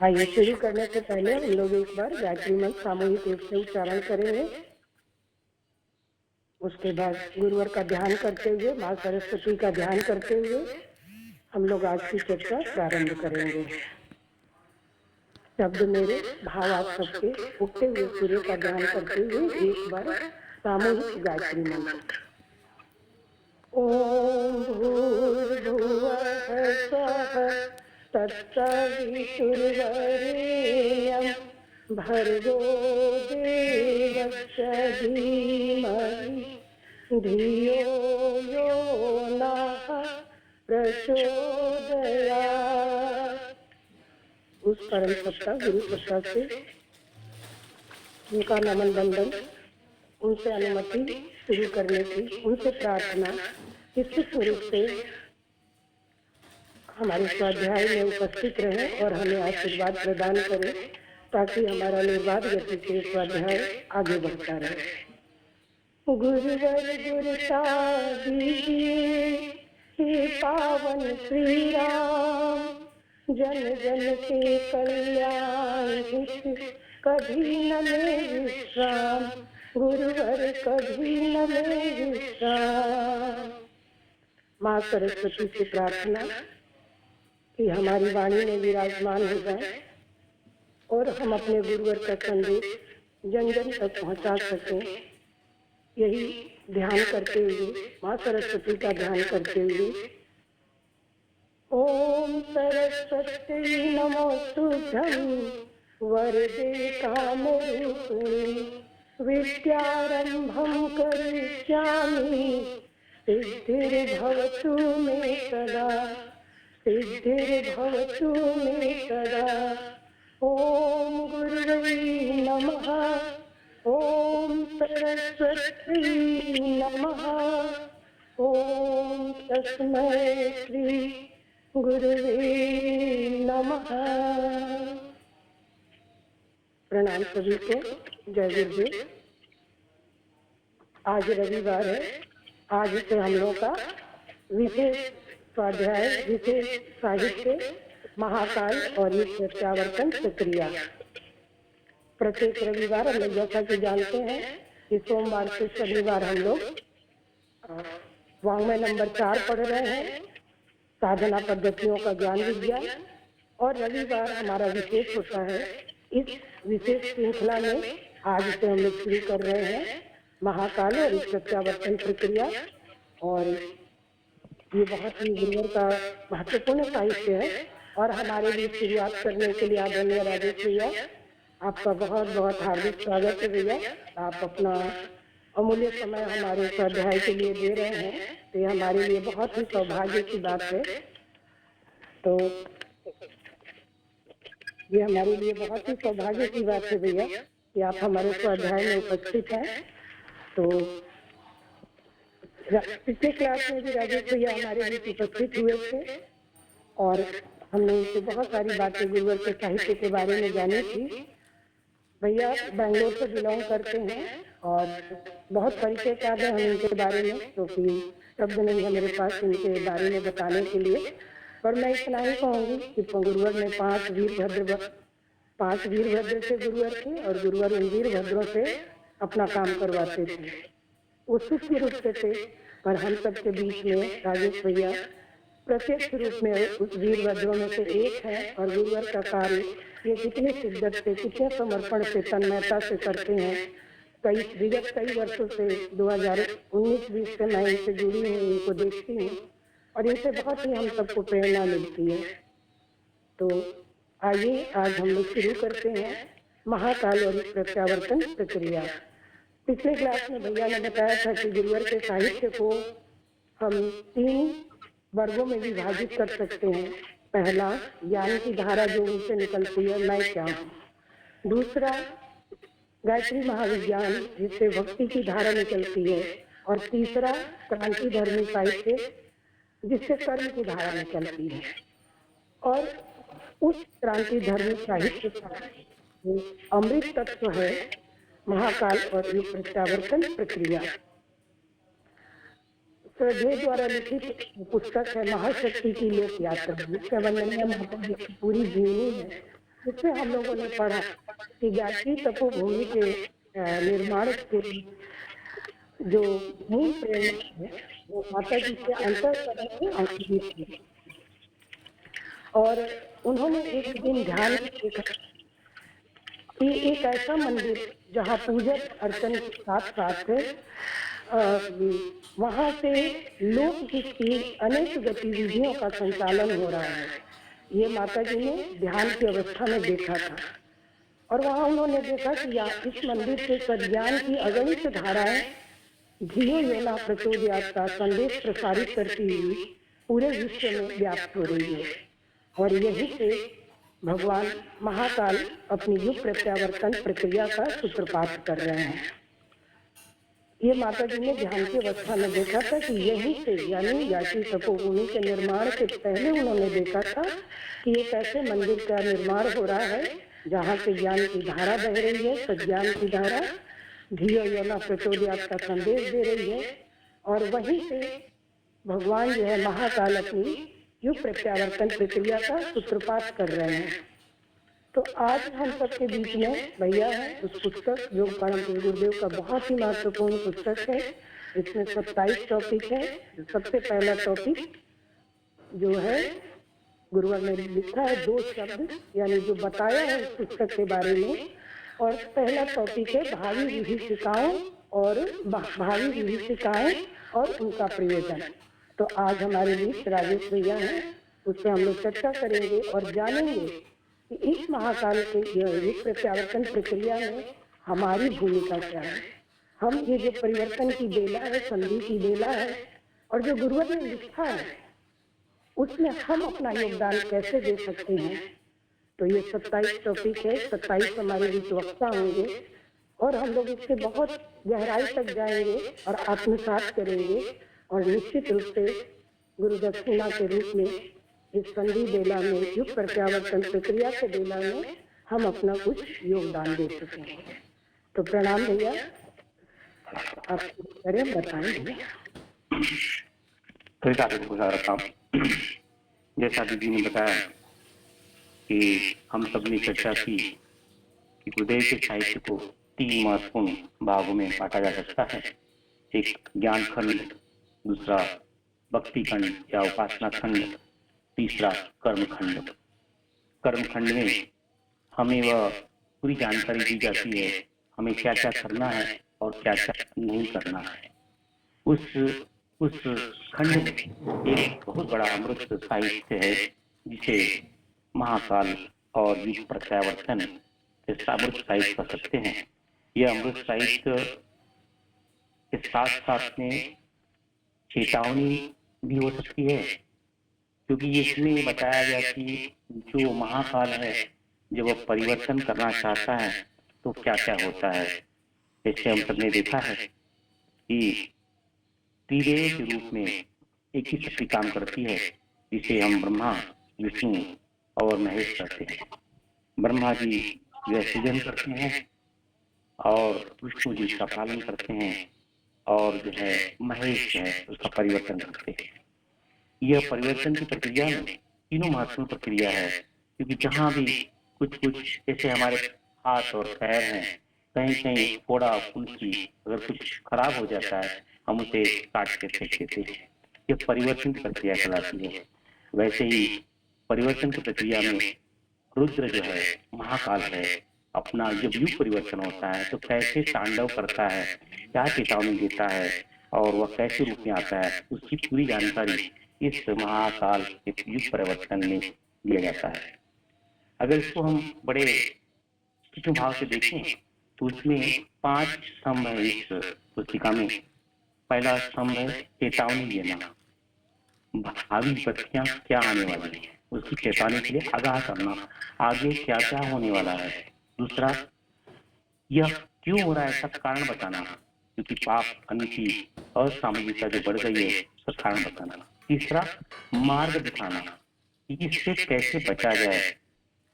आइए, शुरू करने से पहले हम लोग एक बार गायत्री मंत्र सामूहिक रूप से उच्चारण करेंगे। उसके बाद गुरुवर का ध्यान करते हुए, माँ सरस्वती का ध्यान करते हुए हम लोग आज की चर्चा प्रारंभ करेंगे। शब्द मेरे, भाव आप सबके, उगते हुए सूर्य का ध्यान करते हुए एक बार सामूहिक गायत्री मंत्र। ओम भूर्भुवः स्वः तत्सवितुर्वरेण्यं भर्गो देवस्य धीमहि धियो यो नः प्रचोदयात्। उस परम सत्ता गुरु सत्ता से उनका नमन बंदन, उनसे अनुमति शुरू करने की, उनसे प्रार्थना इस स्वरूप से हमारे स्वाध्याय में उपस्थित रहे और हमें आशीर्वाद प्रदान करें, ताकि हमारा निर्बाध गति से स्वाध्याय आगे बढ़ता रहे। गुरुवर गुरुता दीजिए हे पावन श्री राम, जन जन के कल्याण हित कभी न ले विश्राम, गुरुवर कभी न ले विश्राम। माँ सरस्वती से प्रार्थना कि हमारी वाणी में विराजमान हो जाए और हम अपने गुरुवर का संदेश जन जन तक पहुँचा सकें। यही ध्यान करते हुए, माँ सरस्वती का ध्यान करते हुए, ओम सरस्वती नमोस्तुभ्यं वरदे कामरूपिणी विद्यारंभं करिष्यामि सिद्धिर्भवतु मे सदा, सिद्धिर्भवतु मे सदा। ओम गुरुवे नमः, ओम सरस्वती नमः, ओम तस्मै श्री गुरुवे नमः। प्रणाम सभी को, जय गुरुदेव। आज रविवार है। आज से हम लोग का विशेष स्वाध्याय, विशेष साहित्य महाकाल और युग प्रत्यावर्तन प्रक्रिया। प्रत्येक रविवार हम लोग जैसा कि जानते हैं कि सोमवार से शनिवार हम लोग वाङ्मय नंबर 4 पढ़ रहे हैं, साधना पद्धतियों का ज्ञान विज्ञान। और रविवार हमारा विशेष होता है। इस विशेष श्रृंखला में आज से हम लोग शुरू कर रहे हैं महाकाल और युग प्रत्यावर्तन प्रक्रिया। और ये बहुत ही गुरुवर का महत्वपूर्ण साहित्य है। और हमारे लिए शुरुआत करने के लिए आदरणीय राजेश भैया, आपका बहुत बहुत हार्दिक स्वागत है भैया। आप अपना अमूल्य समय हमारे स्वाध्याय के लिए दे रहे हैं, तो ये हमारे लिए बहुत ही सौभाग्य की बात है। तो ये हमारे लिए बहुत ही सौभाग्य की बात है भैया कि आप हमारे स्वाध्याय में उपस्थित हैं। तो पिछले क्लास में भी राजेश भैया हमारे बीच उपस्थित हुए थे और हमने उनसे बहुत सारी बातें गुरुवर के साहित्य के बारे में जानी थी। भैया बेंगलोर से बिलोंग करते हैं और बहुत परिचय याद है हमें इनके बारे में, क्योंकि शब्द नहीं है मेरे पास इनके बारे में बताने के लिए। पर मैं इतना ही कहूँगी कि गुरुवर ने 5 वीरभद्र से गुरुवर थे और गुरुवर उन वीरभद्रों से अपना काम करवाते थे। वो सूक्ष्म रूप से थे, पर हम सबके बीच में राजेश भैया प्रत्यक्ष रूप में उस वीरभद्रों में से एक है। और गुरुवर का कार्य ये कितने शिद्दत से, कितने समर्पण से, तन्मयता से करते हैं। विगत कई वर्षों से 2019-20 से मैं इनसे जुड़ी हूँ, इनको देखती हूँ और इनसे बहुत ही हम सबको प्रेरणा मिलती है। तो आइए आज हम लोग शुरू करते हैं महाकाल और प्रत्यावर्तन प्रक्रिया। पिछले क्लास में भैया ने बताया था कि गुरुवर के साहित्य को हम 3 वर्गों में विभाजित कर सकते हैं। पहला, ज्ञान की धारा जो उनसे निकलती है, मैं क्या हूँ। दूसरा, गायत्री महाविज्ञान जिससे भक्ति की धारा निकलती है। और तीसरा, क्रांति धर्मी साहित्य जिससे कर्म की धारा निकलती है। और उस क्रांति धर्मी साहित्य का अमृत तत्व है महाकाल और युग प्रत्यावर्तन प्रक्रिया। श्रद्धेय द्वारा लिखित पुस्तक है महाशक्ति की लोक यात्रा, जिसके वंदनीय माता जी की पूरी जीवनी है। जिससे हम लोगों ने पढ़ा कि गायत्री तपोभूमि के निर्माण के जो मूल प्रेरणा है वो माता जी के अंतःकरण में अंकित है। और उन्होंने एक दिन ध्यान में देखा कि एक ऐसा मंदिर जहाँ पूजन अर्चन के साथ साथ वहाँ से लोकहित की अनेक गतिविधियों का संचालन हो रहा है, ये माता जी ने ध्यान की अवस्था में देखा था। और वहाँ उन्होंने देखा कि इस मंदिर से सज्ञान की अगणित धाराएं धियो योना प्रचोदयात का संदेश प्रसारित करती हुई पूरे विश्व में व्याप्त हो रही है। और यही से भगवान महाकाल अपनी युग प्रत्यावर्तन प्रक्रिया का सूत्रपात कर रहे हैं। ये माता जी ने ध्यान की अवस्था में देखा था कि यही से यानी गायत्री तपोभूमि के निर्माण से पहले उन्होंने देखा था कि एक ऐसे मंदिर का निर्माण हो रहा है जहाँ से ज्ञान की धारा बह रही है, सज्ञान की धारा धियो योना प्रचोदयात का संदेश दे रही है। और वहीं से भगवान जो है महाकाल अपनी युग प्रत्यावर्तन प्रक्रिया का सूत्रपात कर रहे हैं। तो आज हम सबके बीच में भैया है उस पुस्तक योग परम पूज्य गुरुदेव का बहुत ही महत्वपूर्ण पुस्तक है। इसमें 27 टॉपिक है। सबसे पहला टॉपिक जो है गुरुवर ने लिखा है 2 शब्द यानी जो बताया है उस पुस्तक के बारे में। और पहला टॉपिक है भावी विभीषिकाओं और उनका प्रयोजन। तो आज हमारे बीच राजेश भैया हैं, उससे हम लोग चर्चा करेंगे और जानेंगे कि इस महाकाल के युग प्रत्यावर्तन प्रक्रिया में हमारी भूमिका क्या है। हम ये जो परिवर्तन की बेला है, संधि की बेला है, और जो गुरुवर ने लिखा है उसमें हम अपना योगदान कैसे दे सकते हैं। तो ये 27 टॉपिक है, 27 हमारे बीच वक्ता होंगे और हम लोग इससे बहुत गहराई तक जाएंगे और आत्मसात करेंगे। और निश्चित रूप से गुरु दक्षिणा के रूप में इस संधि बेला में युग प्रत्यावर्तन प्रक्रिया के बेला में हम अपना कुछ योगदान दे सकेंगे। तो प्रणाम भैया, आप करें बताएं भैया। जैसा दीदी ने बताया कि हम सब ने चर्चा की कि गुरुदेव के साहित्य को 3 महत्वपूर्ण भागों में बांटा जा सकता है। एक ज्ञान खंड, दूसरा भक्ति खंड या उपासना खंड, तीसरा कर्म खंड। कर्म खंड में हमें वह पूरी जानकारी दी जाती है हमें क्या क्या करना है और क्या क्या नहीं करना है। उस खंड में एक बहुत बड़ा अमृत साहित्य है जिसे महाकाल और युग प्रत्यावर्तन अमृत साहित्य कह सकते हैं। यह अमृत साहित्य के साथ साथ में चेतावनी भी हो सकती है, क्योंकि इसमें बताया गया कि जो महाकाल है जब वह परिवर्तन करना चाहता है तो क्या क्या होता है। जैसे हम सबने देखा है कि त्रिदेव के रूप में एक ही शक्ति काम करती है जिसे हम ब्रह्मा, विष्णु और महेश कहते हैं। ब्रह्मा जी वह सृजन करते हैं और विष्णु जी उसका पालन करते हैं और जो है महेश है उसका परिवर्तन करते हैं। यह परिवर्तन की प्रक्रिया में तीनों महत्वपूर्ण प्रक्रिया है, क्योंकि जहाँ भी कुछ जैसे हमारे हाथ और पैर हैं, कहीं कहीं फोड़ा फुंसी अगर कुछ खराब हो जाता है हम उसे काट के फेंक देते हैं। यह परिवर्तन की प्रक्रिया कहलाती है। वैसे ही परिवर्तन की प्रक्रिया में रुद्र जो है महाकाल है, अपना जब युग परिवर्तन होता है तो कैसे तांडव करता है, क्या चेतावनी देता है और वह कैसे रूप में आता है, उसकी पूरी जानकारी इस महाकाल के युग परिवर्तन में दिया जाता है। अगर इसको हम बड़े सूक्ष्म भाव से देखें तो उसमें 5 स्तंभ है इस पुस्तिका में। पहला स्तंभ है चेतावनी देना, भावी विपत्तियां क्या आने वाली है उसकी चेतावनी के लिए आगाह करना, आगे क्या क्या होने वाला है। दूसरा, यह क्यों हो रहा है इसका कारण बताना, क्योंकि पाप, अनिति, असामूहिकता जो बढ़ गई है उसका कारण बताना। तीसरा, मार्ग दिखाना कि इससे कैसे बचा जाए।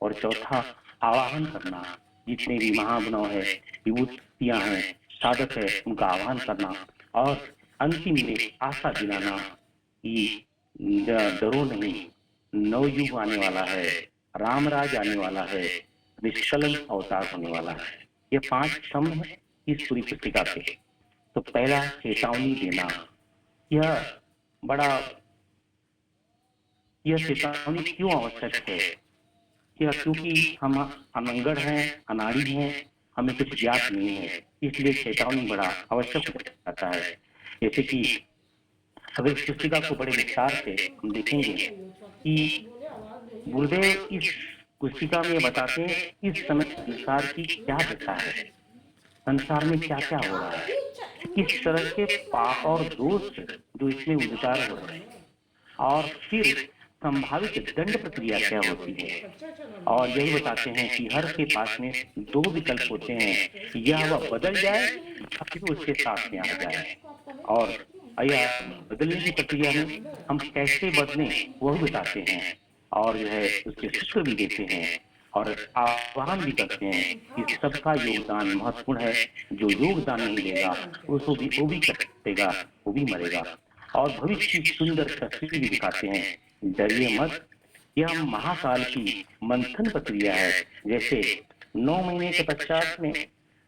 और चौथा, आवाहन करना, जितने भी महाबनाव है, विभूतियां हैं, साधक है, उनका आह्वान करना और अंतिम में आशा दिलाना कि डरो नहीं, नवयुग आने वाला है, रामराज आने वाला है, निष्कलंक अवतार होने वाला है। ये 5 स्तंभ है इस पूरी पुस्तिका के। तो पहला चेतावनी देना, यह बड़ा, यह चेतावनी क्यों आवश्यक है? यह क्योंकि हम अनंगढ़ हैं, अनाड़ी हैं, हमें कुछ ज्ञात नहीं है, इसलिए चेतावनी बड़ा आवश्यक हो जाता है। जैसे कि अगर इस पुस्तिका को बड़े विस्तार से हम देखेंगे कि गुरुदेव इस पुस्तिका में बताते हैं इस समय संसार की क्या दशा है, संसार में क्या क्या हो रहा है, किस तरह के पाप और दोष जो इसमें उदिकार हो रहे हैं, और फिर संभावित दंड प्रक्रिया क्या होती है। और यही बताते हैं कि हर के पास में 2 विकल्प होते हैं, या वह बदल जाए या फिर उसके साथ में आ जाए। और यह बदलने की प्रक्रिया में हम कैसे बदलें वह बताते हैं, और जो है उसके सूत्र भी देते हैं और आह्वान भी करते हैं कि सबका योगदान महत्वपूर्ण है। जो योगदान नहीं देगा उसको भी वो भी कटेगा, वो भी मरेगा। और भविष्य की सुंदर तस्वीर भी दिखाते हैं, डरिए मत, यह महाकाल की मंथन प्रक्रिया है। जैसे 9 महीने के पश्चात में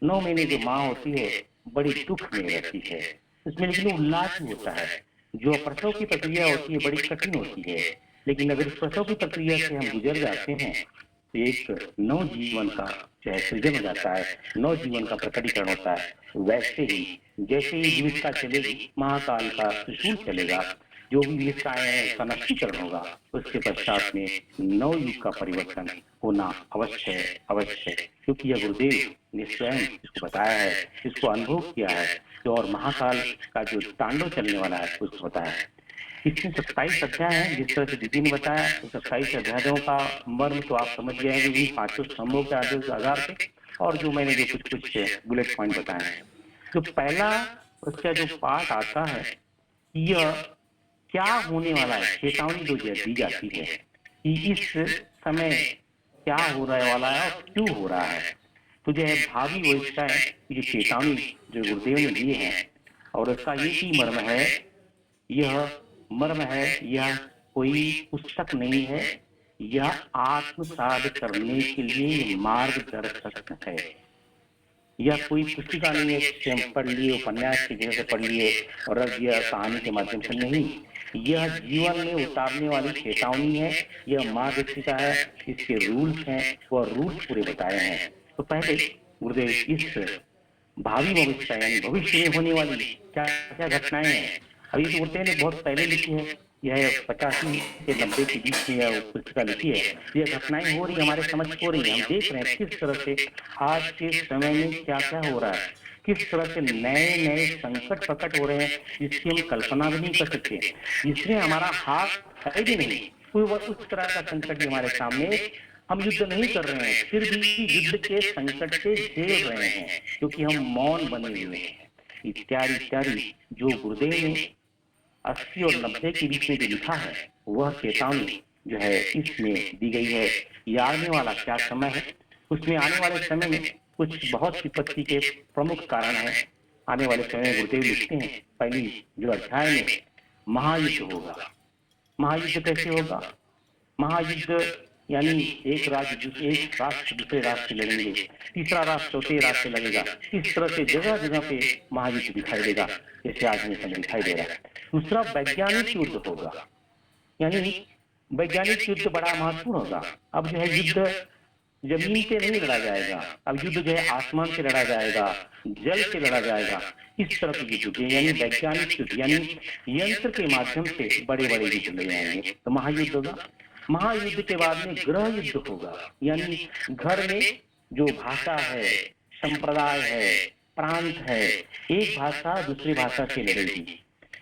9 महीने जो माँ होती है बड़ी दुख में रहती है, उसमें लेकिन उल्लास भी होता है। जो प्रसव की प्रक्रिया होती है बड़ी कठिन होती है, लेकिन अगर इस प्रसव की प्रक्रिया से हम गुजर जाते हैं तो एक नव जीवन का जो है सृजन हो जाता है, नव जीवन का प्रकटीकरण होता है। वैसे ही जैसे ही जीविका चलेगी, महाकाल का त्रिशूल चलेगा, जो भी जीविकाएं हैं उसका नष्टीकरण होगा, उसके पश्चात में नव युग का परिवर्तन होना अवश्य है, अवश्य है। क्योंकि यह गुरुदेव ने स्वयं इसको बताया है, इसको अनुभव किया है, और महाकाल का जो तांडव चलने वाला है उसको बताया है। इसमें 27 अध्याय हैं, जिस तरह से दीदी ने बताया। 27 अध्यायों का मर्म तो आप समझ गए हैं कि 5 स्तंभों के आधार पे, और जो मैंने जो कुछ बुलेट पॉइंट बताए हैं। तो पहला उसका जो पाठ आता है, यह क्या होने वाला है, चेतावनी जो दी जाती है कि इस समय क्या हो रहा वाला है और क्यों हो रहा है। तो जो है भावी भविष्य है, ये चेतावनी जो गुरुदेव ने दिए हैं, और उसका ये ही मर्म है, यह मर्म है, यह कोई पुस्तक नहीं है, यह आत्मसात करने के लिए मार्गदर्शक है। यह कोई पुस्तिका नहीं है जिसे हम पढ़ लिए, उपन्यास की जगह से पढ़ लिए और रख दिया कहानी के माध्यम से, नहीं। यह जीवन में उतारने वाली चेतावनी है, यह मार्गदर्शिका है, इसके रूल्स हैं, वह रूल्स पूरे बताए हैं। तो पहले गुरुदेव इस भावी भविष्य यानी भविष्य में होने वाली क्या क्या घटनाएं हैं, अभी तो गुरुदेव ने बहुत पहले लिखी है, यह 85 से 90 के बीच में यह पुस्तिका लिखी है। यह घटनाएं हो रही, हमारे समझ हो रही है, हम देख रहे हैं किस तरह से आज के समय में क्या क्या हो रहा है, किस तरह से नए नए संकट प्रकट हो रहे हैं जिसकी हम कल्पना भी नहीं कर सकते, जिसमें हमारा हाथ है भी नहीं। कोई उस तरह का संकट भी हमारे सामने, हम युद्ध नहीं कर रहे हैं, फिर भी युद्ध के संकट से झेल रहे हैं क्योंकि हम मौन बने हुए हैं, इत्यादि इत्यादि। जो गुरुदेव ने 80 और 90 के बीच में जो लिखा है, वह चेतावनी जो है इसमें दी गई है। ये आने वाला क्या समय है, उसमें आने वाले समय में कुछ बहुत विपत्ति के प्रमुख कारण है। आने वाले समय में गुरुदेव लिखते हैं, पहली जो अध्याय में महायुद्ध होगा। महायुद्ध कैसे होगा? महायुद्ध यानी एक राष्ट्र दूसरे राष्ट्र से लड़ेंगे, तीसरा राष्ट्र चौथे राष्ट्र से लगेगा। इस तरह से जगह जगह पे महायुद्ध दिखाई देगा, जैसे आज हमें समय दिखाई दे रहा है। दूसरा वैज्ञानिक युद्ध होगा, यानी वैज्ञानिक युद्ध बड़ा महत्वपूर्ण होगा। अब जो है युद्ध जमीन से नहीं लड़ा जाएगा, अब युद्ध जो है आसमान से लड़ा जाएगा, जल से लड़ा जाएगा। इस तरह के युद्ध यानी वैज्ञानिक युद्ध, यानी यंत्र के माध्यम से बड़े बड़े युद्ध ले जाएंगे, तो महायुद्ध होगा। महायुद्ध के बाद में गृह युद्ध होगा, यानी घर में जो भाषा है, संप्रदाय है, प्रांत है, एक भाषा दूसरी भाषा से लड़ेगी,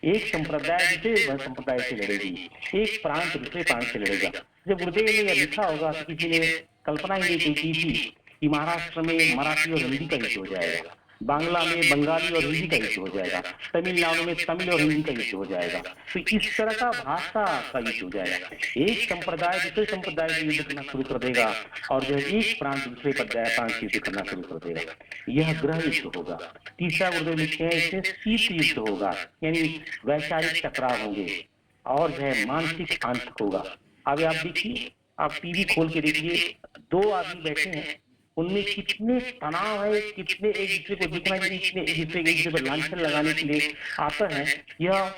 एक संप्रदाय दूसरे संप्रदाय से लड़ेगी, एक प्रांत दूसरे प्रांत से लड़ेगा। जब गुरुदेव ने यह लिखा होगा तो किसी ने कल्पना ही नहीं की थी कि महाराष्ट्र में मराठी और हिंदी का युद्ध हो जाएगा, बांग्ला में बंगाली और हिंदी का युद्ध हो जाएगा, तमिलनाडु में तमिल और हिंदी का युद्ध हो जाएगा। तो इस तरह का भाषा का युद्ध हो जाएगा। एक संप्रदाय दूसरे संप्रदाय से युद्ध करना शुरू कर देगा और जो है एक प्रांत दूसरे प्रांत से युद्ध करना शुरू कर देगा। यह गृह युद्ध होगा। तीसरा गुरुदेव लिखते हैं इसमें शीत युद्ध होगा, यानी वैचारिक टकराव होंगे और जो है मानसिक आंतक होगा। अब आप देखिए, आप टीवी खोल के देखिए, दो आदमी बैठे हैं, उनमें कितने तनाव है, कितने एक दूसरे को दिखना चाहिए, कितने एक दूसरे पर लांछन लगाने के लिए आता है। यह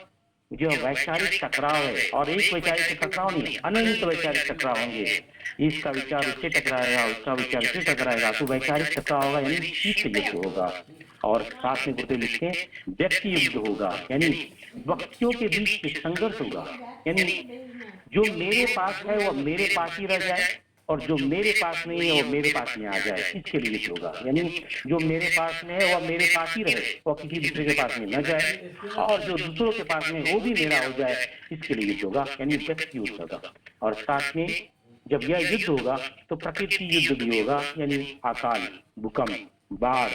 जो वैचारिक टकराव है, और एक वैचारिक टकराव नहीं, अनंत वैचारिक टकराव होंगे। इसका विचार उससे टकराएगा, उसका विचार उससे टकराएगा, तो वैचारिक टकराव होगा, यानी शीत युद्ध होगा। और साथ में गुरुदेव लिखते हैं व्यक्ति युद्ध होगा, यानी व्यक्तियों के बीच संघर्ष होगा, यानी जो मेरे पास है वह मेरे पास ही रह जाए और जो मेरे पास नहीं है वो मेरे पास में आ जाए, इसके लिए युद्ध होगा। यानी जो मेरे पास में है वह मेरे पास ही रहे, वह किसी दूसरे के पास में न जाए, और जो दूसरों के पास में वो भी मेरा हो जाए, इसके लिए युद्ध होगा, यानी व्यक्ति युद्ध होगा। और साथ में जब यह युद्ध होगा तो प्रकृति युद्ध भी होगा, यानी अकाल, भूकंप, बाढ़,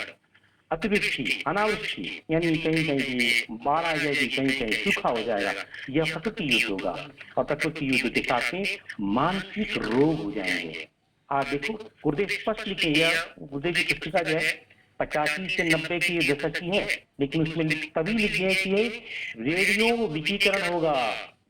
अतिवृष्टि, अनावृष्टि, यानी कहीं कहीं बाढ़ आ जाएगी, कहीं कहीं सूखा हो जाएगा। यह प्रकृति युद्ध होगा। और प्रकृति युद्ध के साथ में मानसिक रोग हो जाएंगे। आप देखो गुरुदेव स्पष्ट लिखे, यह गुरुदेव की पुस्तिका जो है 85 से 90 की दशक की है, लेकिन उसमें तभी लिखे हैं कि रेडियो विकीकरण होगा,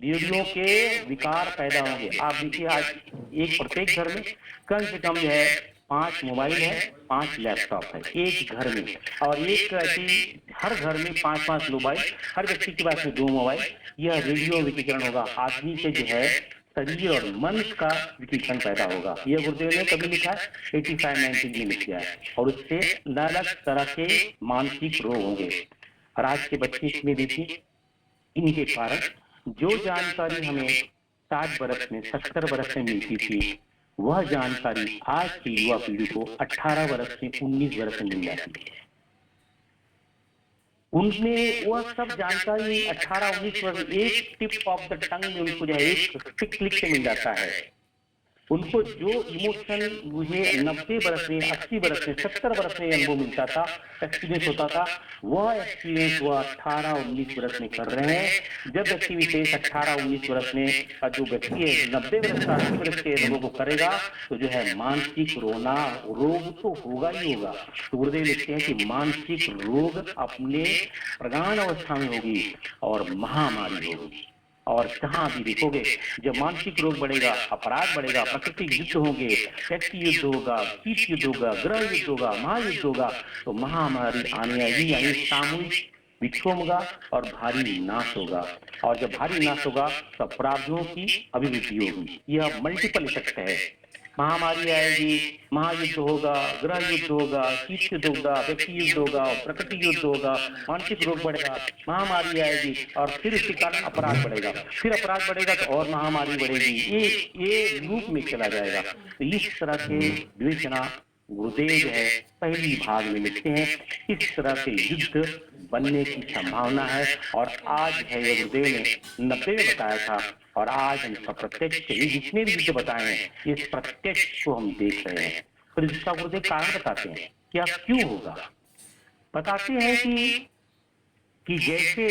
रेडियो के विकार पैदा होंगे। आप देखिए आज एक प्रत्येक घर में कम से कम जो है 5 मोबाइल है, 5 लैपटॉप है एक घर में, और एक ऐसी हर घर में 5-5 मोबाइल, हर व्यक्ति के पास में 2 मोबाइल। यह रेडियो विकीकरण होगा, आदमी के जो है शरीर और मन का विकीकरण पैदा होगा। यह गुरुदेव ने कभी लिखा है 85-90 में लिखा है, और उससे अलग तरह के मानसिक रोग होंगे। और आज के बच्चे इसमें देखिए, इनके कारण जो जानकारी हमें 60 बरस में 70 बरस में मिलती थी, वह जानकारी आज की युवा पीढ़ी को 18 वर्ष से 19 वर्ष में मिल जाती है। उनमें वह सब जानकारी 18-19 वर्ष एक टिप ऑफ द टंग में उनको जो है एक क्लिक से मिल जाता है। उनको जो इमोशन मुझे 90 वर्ष में, 80 वर्ष में, 70 वर्ष में अनुभव मिलता था, एक्सपीरियंस होता था, वह एक्सपीरियंस वो 18-19 वर्ष में कर रहे हैं। जब व्यक्ति विशेष 18-19 वर्ष में जो व्यक्ति है 90 वर्ष का 80 वर्ष के अनुभव को करेगा, तो जो है मानसिक रोना रोग तो होगा ही होगा। तो गुरुदेव लिखते हैं कि मानसिक रोग अपने प्रगाढ़ अवस्था में होगी और महामारी होगी। और जहां भी देखोगे जब मानसिक रोग बढ़ेगा, अपराध बढ़ेगा, प्राकृतिक युद्ध होंगे, व्यक्ति युद्ध होगा, शीत युद्ध होगा, ग्रह युद्ध होगा, महायुद्ध होगा, तो महामारी आने आएगी, यानी सामूहिक विक्षोभ होगा और भारी नाश होगा। और जब भारी नाश होगा तो अपराधियों की अभिवृद्धि होगी। यह मल्टीपल इफेक्ट है। महामारी आएगी, महायुद्ध होगा, ग्रह युद्ध होगा, शीत युद्ध होगा, व्यक्ति युद्ध होगा, प्रकृति युद्ध होगा, मानसिक रोग बढ़ेगा, महामारी आएगी, और फिर उसके कारण अपराध बढ़ेगा, फिर अपराध बढ़ेगा तो और महामारी बढ़ेगी। ये लूप में चला जाएगा। तो इस तरह के विवेचना गुरुदेव है पहली भाग में लिखते हैं। इस तरह से युद्ध बनने की संभावना है, और आज है ये गुरुदेव ने 90 में बताया था, और आज हम सब प्रत्यक्ष जितने भी युद्ध बताए हैं इस प्रत्यक्ष को हम देख रहे हैं। तो इसका गुरुदेव कारण बताते हैं क्या क्यों होगा। बताते हैं कि जैसे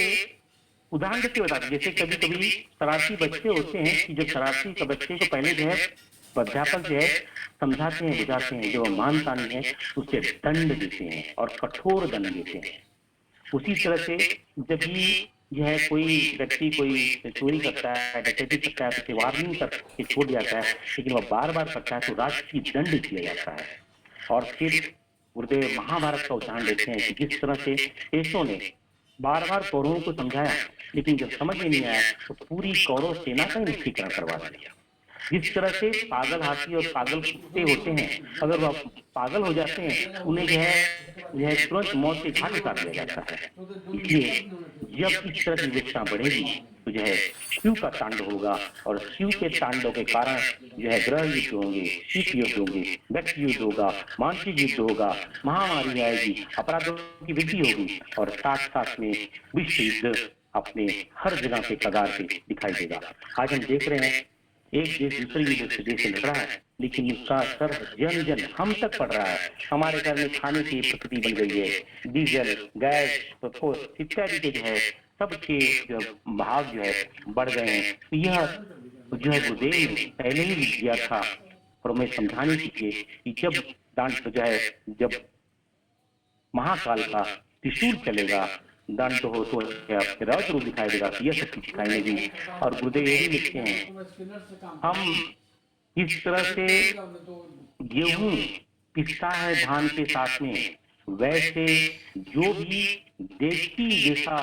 उदाहरण के बताते हैं, जैसे कभी कभी शरारती बच्चे होते हैं कि जब शरारती का बच्चे को पहले जो है अध्यापक जो है समझाते हैं, बुझाते हैं, जो मानता नहीं है उसे दंड देते हैं और कठोर दंड देते हैं। उसी तरह से जब भी यह है कोई व्यक्ति कोई चोरी करता है, डकैती करता है, तो वार्निंग करके छोड़ जाता है, लेकिन वह बार बार करता है तो राजकीय दंड दिया जाता है। और फिर गुरुदेव महाभारत का उदाहरण देते हैं कि जिस तरह से देशों ने बार बार कौरवों को समझाया, लेकिन जब समझ में नहीं आया तो पूरी कौरव सेना का निष्ठीकरण करवा दिया। जिस तरह से पागल हाथी और पागल कुत्ते होते हैं, अगर वह पागल हो जाते हैं उन्हें जो है तुरंत मौत से घाट उतार दिया जाता है। इसलिए जब इस तरह की विवेचना बढ़ेगी तो जो है शिव का तांडव होगा, और शिव के तांडव के कारण जो है ग्रह युद्ध होंगे, शीत युद्ध होंगे, व्यक्ति युद्ध होगा, मानसिक युद्ध होगा, महामारी आएगी, अपराधों की वृद्धि होगी, और साथ साथ में विश्व युद्ध अपने हर जगह पे कगार पे दिखाई देगा। आज हम देख रहे हैं एक देश दूसरे देश से लड़ रहा है, लेकिन उसका असर जन जन हम तक पड़ रहा है। हमारे घर में खाने की प्रकृति बन गई है, डीजल, गैस, पेट्रोल इत्यादि के जो है सबके जो भाव जो है बढ़ गए हैं। तो यह जो है गुरुदेव ने पहले ही लिख दिया था और हमें समझाने के लिए कि जब दांड जो है, जब महाकाल का त्रिशूल चलेगा, दंड हो तो रौद्र रूप दिखाई देगा, यह शक्ति दिखाई देगी। और गुरुदेव यही लिखते हैं, हम इस तरह से गेहूं पिसता है धान के साथ में, वैसे जो भी देशी जैसा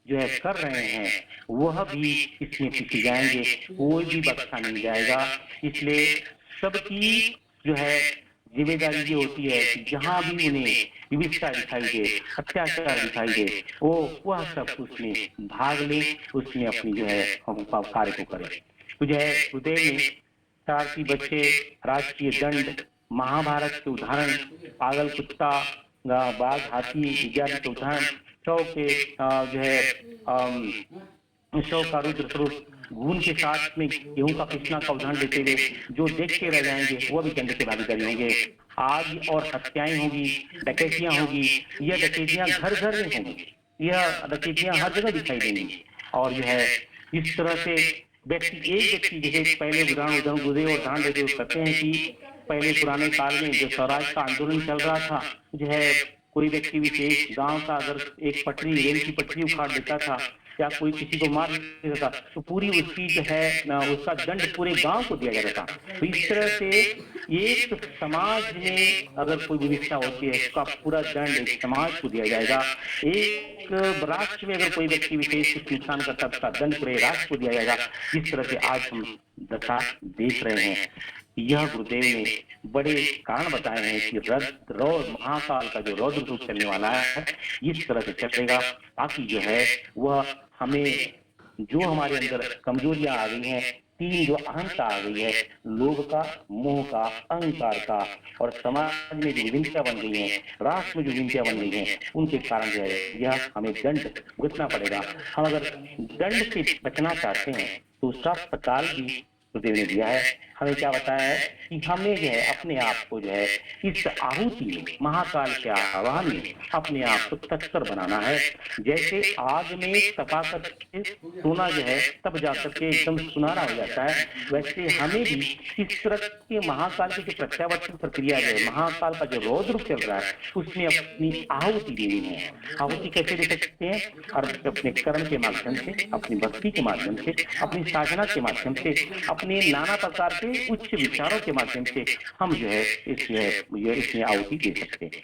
जो है कर रहे हैं वह भी इसमें पिसे जाएंगे, कोई भी बख्शा नहीं जाएगा। इसलिए सबकी जो है जिम्मेदारी ये होती है कि जहां भी उन्हें विविधता दिखाई दे, अत्याचार दिखाई दे, वो वह सब उसमें भाग ले, उसमें अपनी जो है कार्य को करे। तो जो है गुरुदेव ने शरारती बच्चे, राष्ट्रीय दंड, महाभारत के उदाहरण, पागल कुत्ता, बाघ, हाथी इत्यादि के उदाहरण, शव के जो है शव का रुद्र स्वरूप, घून के साथ में गेहूं का पिसना का उदाहरण देते हुए जो देख के रह जाएंगे वह भी दंड के भागीदारी होंगे। आग और हत्याएं होगी, डकैतियां होगी, यह डकैतियां घर घर में होंगी, यह डकैतियां हर जगह दिखाई देंगी। और जो है इस तरह से एक व्यक्ति जैसे पहले उदाहरण गुरुदेव और उदाहरण देते हुए कहते हैं कि पहले पुराने काल में जो स्वराज का आंदोलन चल रहा था, जो है कोई व्यक्ति विशेष गांव का अगर एक पटरी, रेल की पटरी उखाड़ देता था या कोई किसी को मार देता था तो पूरी उसकी जो है उसका दंड पूरे गांव को दिया जाता था। तो इस तरह से एक समाज में अगर कोई विविधता होती है उसका पूरा दंड एक समाज को दिया जाएगा। एक राष्ट्र में अगर कोई व्यक्ति विशेष कुछ नुकसान करता है उसका दंड पूरे राष्ट्र को दिया जाएगा। जिस तरह से आज हम दशा देख रहे हैं, यह गुरुदेव ने बड़े कारण बताए हैं कि महाकाल का जो रौद्र रूप चलने वाला है इस तरह से चलेगा, ताकि जो है वह हमें जो हमारे अंदर कमजोरियां आ गई हैं, तीन जो अहंता आ गई है, लोभ का, मोह का, अहंकार का, और समाज में जो विभिन्नता बन गई है, राष्ट्र में जो विभिन्नता बन गई है, उनके कारण जो है यह हमें दंड भुगतना पड़ेगा। हम अगर दंड से बचना चाहते हैं तो उसका सकाल भी गुरुदेव ने दिया है। हमें क्या बताया है कि हमें जो है अपने आप को जो है इस आहुति में, महाकाल के आह्वान में अपने आप को तत्पर बनाना है। जैसे आग में तपा करके सोना जो है तब जाकर के एकदम सुनहरा हो जाता है, वैसे हमें भी इस तरह के महाकाल की जो प्रत्यावर्तन प्रक्रिया है, महाकाल का जो रौद्र चल रहा है, उसमें अपनी आहुति देनी है। आहुति कैसे दे सकते हैं? और अपने कर्म के माध्यम से, अपनी भक्ति के माध्यम से, अपनी साधना के माध्यम से, अपने नाना प्रकार के उच्च विचारों के माध्यम से हम जो है इसमें आहुति दे सकते हैं।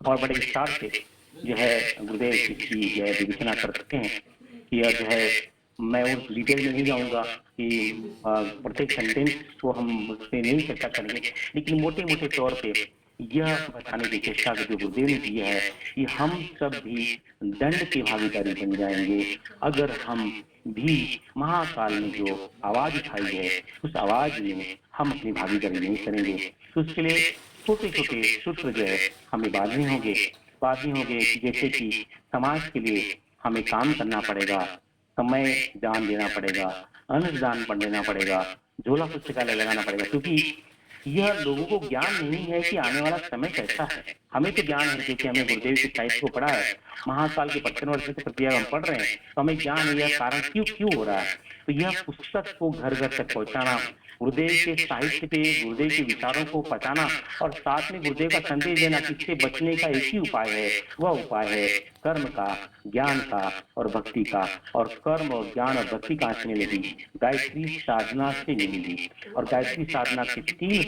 और बड़े विस्तार से जो है गुरुदेव इसकी जो है विवेचना कर सकते हैं कि यह जो है मैं उस डिटेल में नहीं जाऊंगा कि प्रत्येक सेंटेंस को हम उस पर नहीं चर्चा करेंगे, लेकिन मोटे मोटे तौर पे यह बताने की चेष्टा जो गुरुदेव ने की है कि हम सब भी दंड के भागीदारी बन जाएंगे अगर हम भी महाकाल में जो आवाज उठाई है उस आवाज में हम अपनी भागीदारी नहीं करेंगे। तो उसके लिए छोटे छोटे सूत्र जो है हमें बांधने होंगे जैसे कि समाज के लिए हमें काम करना पड़ेगा, समय दान देना पड़ेगा, अन्न दान देना पड़ेगा, झोला पुस्तकालय लगाना पड़ेगा, क्योंकि यह लोगों को ज्ञान नहीं है कि आने वाला समय कैसा है। हमें तो ज्ञान है क्योंकि हमें गुरुदेव के साहित्य को पढ़ा है, महाकाल के 55 वर्ष की प्रक्रिया हम पढ़ रहे हैं, तो हमें ज्ञान है यह कारण क्यों हो रहा है। तो यह पुस्तक को घर घर तक पहुंचाना, गुरुदेव के साहित्य पे गुरुदेव के विचारों को पहुंचाना और साथ में गुरुदेव का संदेश देना कि इससे बचने का एक ही उपाय है, वह उपाय है कर्म का, ज्ञान का और भक्ति का। और कर्म और ज्ञान और भक्ति कहाँ से मिलेगी? गायत्री साधना से मिलेगी। और गायत्री साधना के 3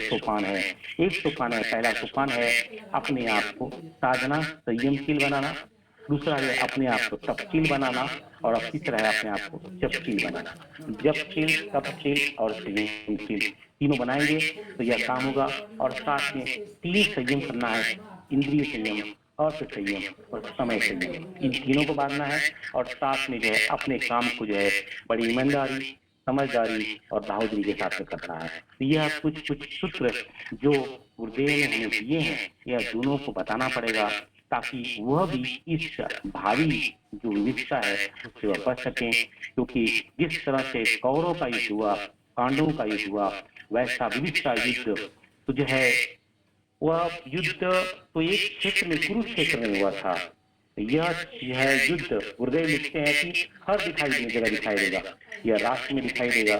सोपान है। एक सोपान है, पहला सोपान है अपने आप को साधना संयमशील बनाना, दूसरा है अपने आप को तपशील बनाना, और अब तीसरा है अपने आप को जपशील बनाना। जपशील, तपशील और संयमशील तीनों बनाएंगे तो यह काम होगा। और साथ में 3 संयम करना है, इंद्रिय संयम, अर्थ संयम और समय संयम, इन तीनों को बांधना है। और साथ में जो है अपने काम को जो है बड़ी ईमानदारी, समझदारी और बहादुरी के साथ में करना है। तो यह कुछ सूत्र जो गुरुदेव ने हमें दिए हैं, यह दोनों को बताना पड़ेगा। ताकि वह भी इस भावी जो विविधता है उससे वह बच सकें। क्योंकि जिस तरह से कौरवों का युद्ध हुआ, पांडवों का युद्ध हुआ, वैसा विविधता युद्ध तो जो है वह युद्ध तो एक क्षेत्र में, कुरुक्षेत्र में हुआ था। यह युद्ध गुरुदेव लिखते हैं कि हर जगह दिखाई देगा। यह राष्ट्र में दिखाई देगा,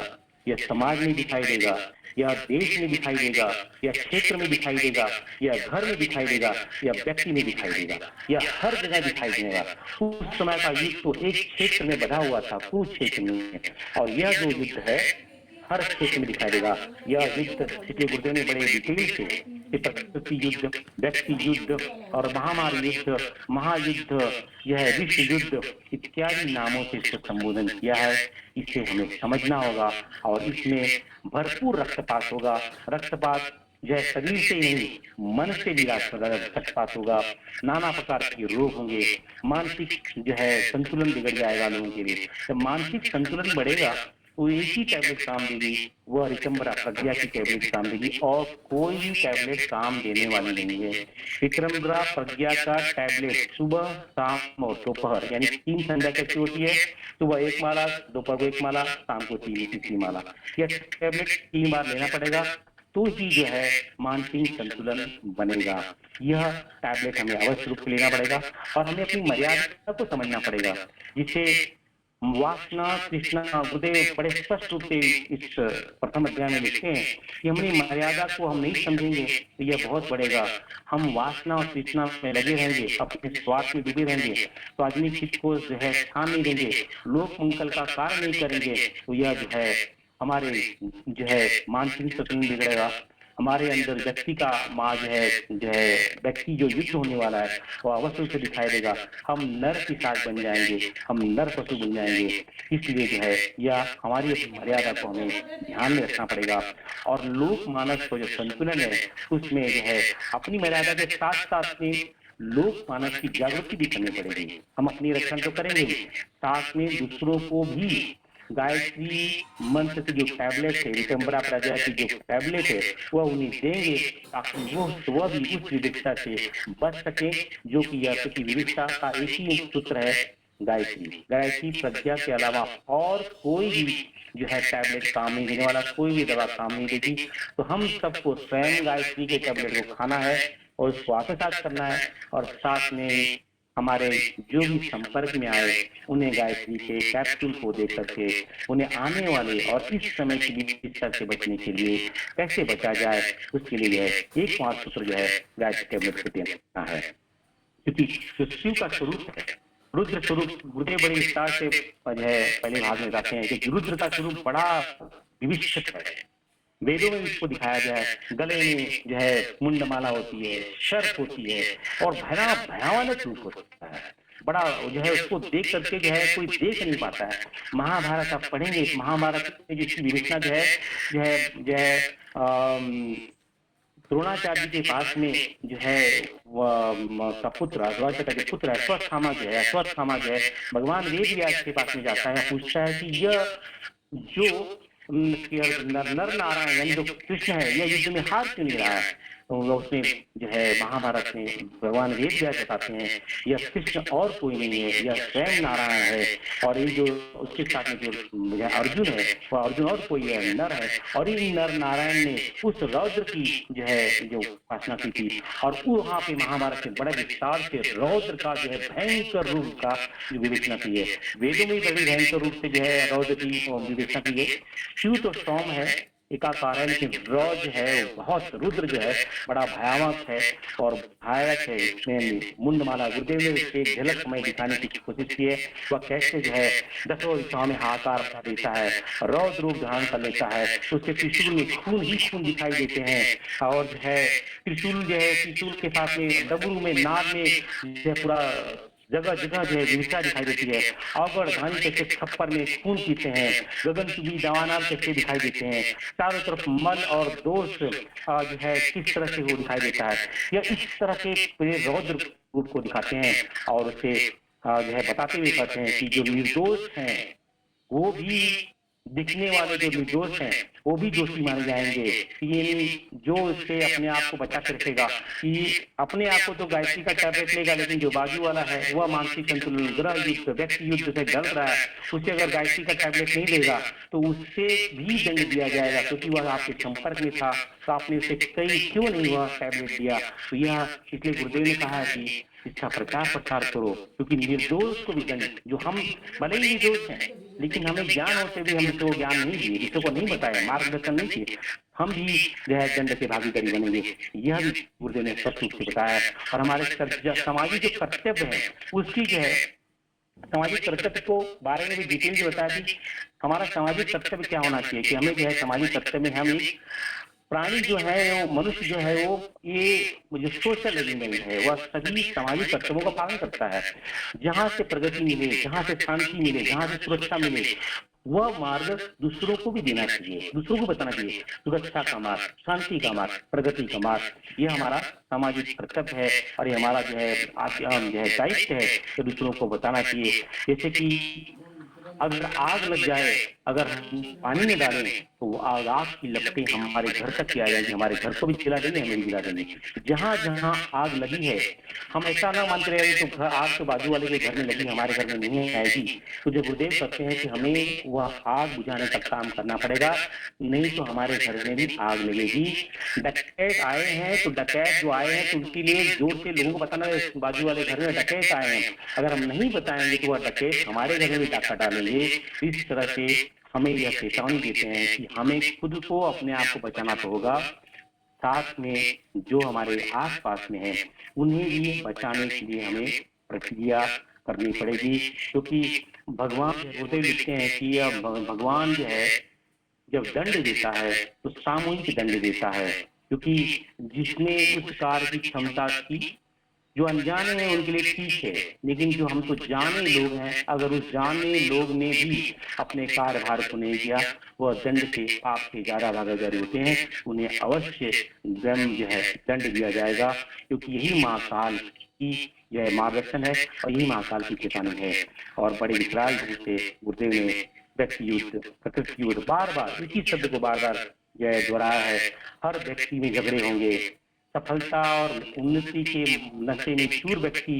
यह समाज में दिखाई देगा, यह देश में दिखाई देगा, यह क्षेत्र में दिखाई देगा, यह घर में दिखाई देगा, यह व्यक्ति में दिखाई देगा, यह हर जगह दिखाई देगा। उस समय का युद्ध तो एक क्षेत्र में बधा हुआ था, कुरुक्षेत्र में, और यह जो युद्ध है हर क्षेत्र में दिखाई देगा। यह युद्ध इसलिए गुरुदेव ने बड़े डिटेल से प्रकृति युद्ध, व्यक्ति युद्ध और महामारी युद्ध, महायुद्ध, यह विश्व युद्ध इत्यादि नामों से इसको संबोधन किया है। इसे हमें समझना होगा और इसमें भरपूर रक्तपात होगा। रक्तपात जो है शरीर से ही नहीं, मन से भी रक्तपात होगा। नाना प्रकार के रोग होंगे, मानसिक जो है संतुलन बिगड़ जाएगा लोगों के लिए। जब मानसिक संतुलन बढ़ेगा वो एक ही टैबलेट काम देगी, वह रिकम्बरा प्रज्ञा की टैबलेट काम देगी, और कोई भी टैबलेट काम देने वाली नहीं है। रिकम्बरा प्रज्ञा का टैबलेट सुबह, शाम और दोपहर यानी 3 संध्या कैसी होती है, सुबह 1 माला, दोपहर को 1 माला, शाम को 3 माला। यह टैबलेट 3 बार लेना पड़ेगा तो ही जो है मानसिक संतुलन बनेगा। यह टैबलेट हमें अवश्य रूप से लेना पड़ेगा और हमें अपनी मर्यादा को समझना पड़ेगा, जिसे वासना तृष्णा गुरुदेव बड़े स्पष्ट रूप से इस प्रथम अध्याय में लिखते हैं कि हमारी मर्यादा को हम नहीं समझेंगे तो यह बहुत बढ़ेगा। हम वासना और तृष्णा में लगे रहेंगे, अपने स्वार्थ में डूबे रहेंगे, तो आदमी चित्त को जो है स्थान नहीं देंगे, लोक मंगल का कार्य नहीं करेंगे, तो यह जो है हमारे जो है मानसिक संतुलन बिगड़ेगा। हमारे अंदर व्यक्ति का माँ जो है व्यक्ति जो युद्ध होने वाला है वो अवश्य से दिखाई देगा। हम नर की साथ बन जाएंगे, हम नर पशु बन जाएंगे। इसलिए जो है यह हमारी मर्यादा को हमें ध्यान में रखना पड़ेगा। और लोक मानस को जो संतुलन है उसमें जो है अपनी मर्यादा के साथ साथ में लोक मानस की जागृति भी करनी पड़ेगी। हम अपनी रक्षण तो करेंगे, साथ में दूसरों को भी गायत्री मंत्र की जो टैबलेट है, रिकम्बरा प्रज्ञा की जो टैबलेट है वह उन्हें देंगे ताकि वह भी उस विविधता से बच सके, जो कि यह की विविधता का एक ही सूत्र है, गायत्री। गायत्री प्रज्ञा के अलावा और कोई भी जो है टैबलेट काम नहीं देने वाला, कोई भी दवा काम नहीं देगी। तो हम सबको स्वयं गायत्री के टैबलेट को खाना है और उसको आत्मसात करना है, और साथ में हमारे जो भी संपर्क में आए उन्हें गायत्री के कैप्सूल को दे करके उन्हें आने वाले और इस समय की विविधता से बचने के लिए कैसे बचा जाए उसके लिए एकमात्र सूत्र जो है गायत्री टैबलेट को देना है। क्योंकि जो शिव का स्वरूप है, रुद्र स्वरूप, गुरुदेव बड़े विस्तार से जो है पहले भाग में बताते हैं कि रुद्र का स्वरूप बड़ा विविध है। वेदों में इसको दिखाया गया है। गले में जो है मुंडमाला होती है, सर्प होती है और भयानक रूप होता है। बड़ा जो है उसको देख करके जो है कोई देख नहीं पाता है। महाभारत आप पढ़ेंगे, महाभारत में जिसकी विवेचना जो है द्रोणाचार्य के पास में जो है का पुत्र अश्वत्थामा का जो पुत्र अश्वत्थामा जो है भगवान वेद व्यास के पास में जाता है, पूछता है कि यह जो नर नारायण यानी जो कृष्ण है यह युद्ध में हार क्यों नहीं रहा है। तो उसमें जो है महाभारत में भगवान वेद व्यास बताते हैं यह कृष्ण और कोई नहीं है, यह स्वयं नारायण है। और ये जो उसके साथ में जो अर्जुन है वह अर्जुन और कोई है, नर है। और इन नर नारायण ने उस रौद्र की जो उपासना की थी, और वहाँ पे महाभारत में बड़े विस्तार से रौद्र का जो है भयंकर रूप का विवेचना की है। वेदों में बड़ी भयंकर रूप से जो है रौद्र की विवेचना की है। शिव तो सौम है, एकाकार है, लेकिन रौद्र जो है बहुत रुद्र जो है बड़ा भयावक है और भयानक है। इसमें मुंडमाला गुरुदेव ने उससे एक झलक हमें दिखाने की कोशिश की है। वह कैसे जो है 10 दिशाओं में हाहाकार कर देता है, रौद्र रूप धारण कर लेता है, उसके त्रिशूल में खून ही खून दिखाई देते हैं। और जो है त्रिशूल के साथ में डबरू में, नाग में जो है पूरा जगह जगह जो है विविधता दिखाई देती है। अवगढ़ धानी कैसे छप्पर में खून पीते हैं, गगनचुंबी दावानल कैसे दिखाई देते हैं, चारों तरफ मल और दोष जो है किस तरह से वो दिखाई देता है। यह इस तरह के पूरे रौद्र रूप को दिखाते हैं और उसे जो है बताते हुए कहते हैं कि जो निर्दोष हैं वो भी दिखने वाले जो निर्दोष हैं वो भी दोषी माने जाएंगे। ये जो इससे अपने आप को बचा कर रखेगा कि अपने आप को तो गायत्री का टैबलेट लेगा, लेकिन जो बाजू वाला है वह मानसिक संतुलन, ग्रह युद्ध, व्यक्ति युद्ध से डर रहा है, उसे अगर गायत्री का टैबलेट नहीं लेगा तो उससे भी दंड दिया जाएगा, क्योंकि वह आपके संपर्क में था तो आपने उसे कई क्यों नहीं वह टैबलेट दिया। तो यह इसलिए गुरुदेव ने कहा है कि इसका प्रचार प्रसार करो, क्योंकि निर्दोष को भी दंड, जो हम भले ही निर्दोष हैं लेकिन हमें ज्ञान होते भी हम इसको ज्ञान नहीं दिए, किसी को नहीं बताया, मार्गदर्शन नहीं किए, हम भी जो है दंड के भागीदारी बनेंगे। यह भी गुरुदेव ने स्पष्ट रूप से बताया है। और हमारे सामाजिक जो कर्तव्य है उसकी जो है सामाजिक कर्तव्य को बारे में भी डिटेल से बताया कि हमारा सामाजिक कर्तव्य क्या होना चाहिए, कि हमें जो है सामाजिक कर्तव्य में हम एक प्राणी जो है वो मनुष्य जो है वो ये जो सोशल एलिमेंट है वह सभी सामाजिक कर्तव्यों का पालन करता है। जहाँ से प्रगति मिले, जहाँ से शांति मिले, जहाँ से सुरक्षा मिले, वह मार्ग दूसरों को भी देना चाहिए, दूसरों को बताना चाहिए। सुरक्षा का मार्ग, शांति का मार्ग, प्रगति का मार्ग, ये हमारा सामाजिक कर्तव्य है और ये हमारा जो है दायित्व है कि दूसरों को बताना चाहिए। जैसे कि अगर आग लग जाए, अगर हम पानी में डालें तो वो आग की लपटें हमारे घर तक आ जाएंगी, हमारे घर को भी जला देंगे, हमें भी जला देंगे। जहाँ जहाँ आग लगी है हम ऐसा ना मानते रहे तो आग तो बाजू वाले के घर में लगी, हमारे घर में नहीं आएगी। तो जो गुरुदेव कहते हैं कि हमें वह आग बुझाने का काम करना पड़ेगा, नहीं तो हमारे घर में भी आग लगेगी। डकैत आए हैं तो डकैत जो आए हैं तो उनके लिए जोर से लोगों को बताना है बाजू वाले घर में डकैत आए हैं। अगर हम नहीं बताएंगे तो वह डकैत हमारे घर में भी डाका डालेंगे। इस तरह से हमें यह चेतावनी देते हैं कि हमें खुद को अपने आप को बचाना तो होगा, साथ में जो हमारे आसपास में है उन्हें भी बचाने के लिए हमें प्रक्रिया करनी पड़ेगी। क्योंकि भगवान गुरुदेव लिखते हैं कि यह भगवान जो है जब दंड देता है तो सामूहिक दंड देता है, क्योंकि जिसने उस कार्य की क्षमता की, जो अनजाने हैं उनके लिए ठीक है, लेकिन जो हम तो जाने लोग हैं, अगर उस जाने लोग ने भी अपने कार्यभार को नहीं किया, वह दंड से पाप से ज्यादा भागीदारी होते हैं, उन्हें अवश्य दंड जो है दंड दिया जाएगा। क्योंकि यही महाकाल की यह मार्गदर्शन है और यही महाकाल की चेतावनी है। और बड़े विकराल ढंग से गुरुदेव ने व्यक्ति युद्ध, प्रकृति युद्ध, बार बार इसी शब्द को बार बार यह दोहराया है। हर व्यक्ति में झगड़े होंगे, सफलता और उन्नति के नशे में चूर व्यक्ति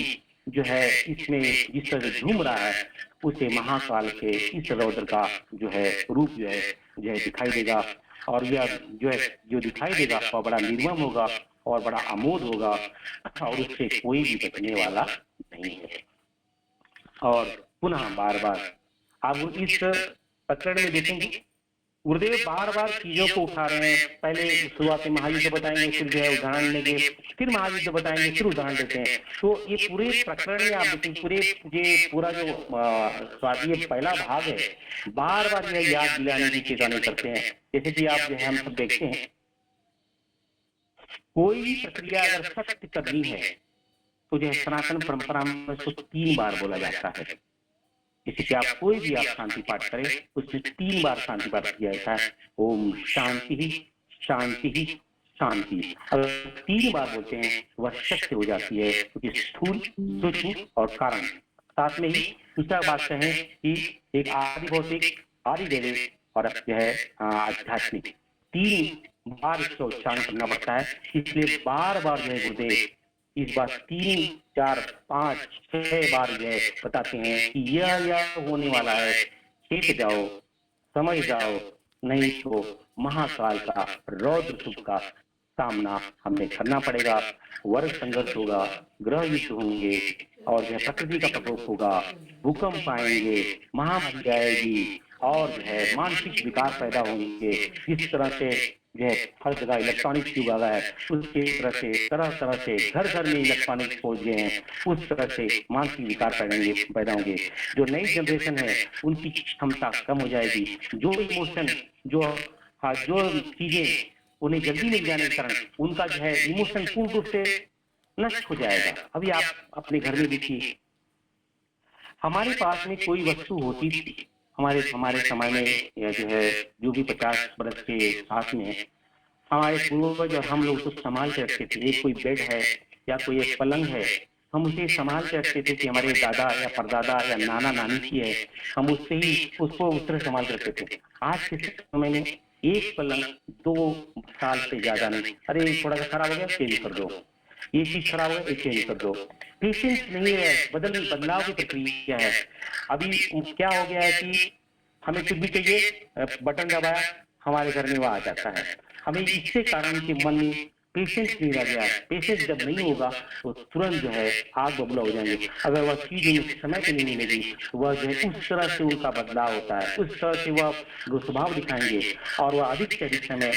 जो है इसमें जिस तरह से झूम रहा है उसे महाकाल के इस रौद्र का जो है रूप जो है दिखाई देगा। और यह जो दिखाई देगा वह बड़ा निर्मम होगा और बड़ा अमोद होगा और उससे कोई भी बचने वाला नहीं है। और पुनः बार बार आप इस प्रकरण में देखेंगे गुरुदेव बार बार चीजों को उठा रहे हैं। पहले शुरुआत में महायुद्ध बताएंगे, फिर जो है उदाहरण लेंगे, फिर महायुद्ध बताएंगे, फिर उदाहरण देते हैं। तो ये पूरे प्रकरण में आप देखेंगे पूरा जो ये पहला भाग है, बार बार यह याद दिलाने की चेतावनी करते हैं। जैसे कि आप जो है हम सब देखते हैं, कोई भी प्रक्रिया अगर सत्य करनी है तो जो है सनातन परंपरा में उसको 3 बार बोला जाता है। जैसे कि आप कोई भी आप शांति पाठ करें उसमें 3 बार शांति पाठ किया जाता है, ओम शांति ही शांति ही शांति। अगर 3 बार बोलते हैं वह सत्य हो जाती है, क्योंकि स्थूल, सूक्ष्म और कारण। साथ में ही दूसरा बात कहें कि एक आदि भौतिक, आदि दैविक और जो है आध्यात्मिक, 3 बार इसका उच्चारण करना पड़ता है। इसलिए बार बार जो है गुरुदेव इस बार 3, 4, 5, 6 बार जो है बताते हैं कि यह होने वाला है, सीख जाओ, समझ जाओ, नहीं तो महाकाल का रौद्र रूप का सामना हमें करना पड़ेगा। वर्ग संघर्ष होगा, ग्रह युद्ध होंगे और जो है प्रकृति का प्रकोप होगा, भूकंप आएंगे, महामारी आएगी और जो है मानसिक विकार पैदा होंगे। इस तरह से जो है हर जगह इलेक्ट्रॉनिक्स युग आ गया है, उसके तरह से घर घर में इलेक्ट्रॉनिक्स पहुंच गए हैं, उस तरह से मानसिक विकार पैदा होंगे। जो नई जनरेशन है उनकी क्षमता कम हो जाएगी, जो इमोशन जो चीजें उन्हें जल्दी मिल जाने के कारण उनका जो है इमोशन पूर्ण रूप से नष्ट हो जाएगा। अभी आप अपने घर में देखिए, हमारे पास में कोई वस्तु होती थी हमारे समय में, जो है जो भी 50 बरस के साथ में है, हमारे पूर्वज और हम लोग उसको संभाल के रखते थे। एक कोई बेड है या कोई एक पलंग है हम उसे संभाल के रखते थे कि हमारे दादा या परदादा या नाना नानी की है, हम उससे ही उसको उस तरह संभाल के रखते थे। आज के समय में एक पलंग 2 साल से ज्यादा नहीं, अरे थोड़ा सा खराब हो गया चेंज कर दो, ये चीज खराब हो गया ये चेंज कर दो। पेशेंस नहीं है, बदलाव की प्रक्रिया है। अभी क्या हो गया है कि हमें कुछ भी चाहिए, बटन दबाया हमारे घर में वो आ जाता है। हमें इससे कारण के मन में पेशेंस नहीं रह गया है। पेशेंस जब नहीं होगा तो तुरंत जो है आग बबूला हो जाएंगे। अगर वह चीज उन्हें समय पे नहीं मिलेगी तो वह जो है उस तरह से उनका बदलाव होता है, उस तरह से वह स्वभाव दिखाएंगे और वह अधिक से अधिक समय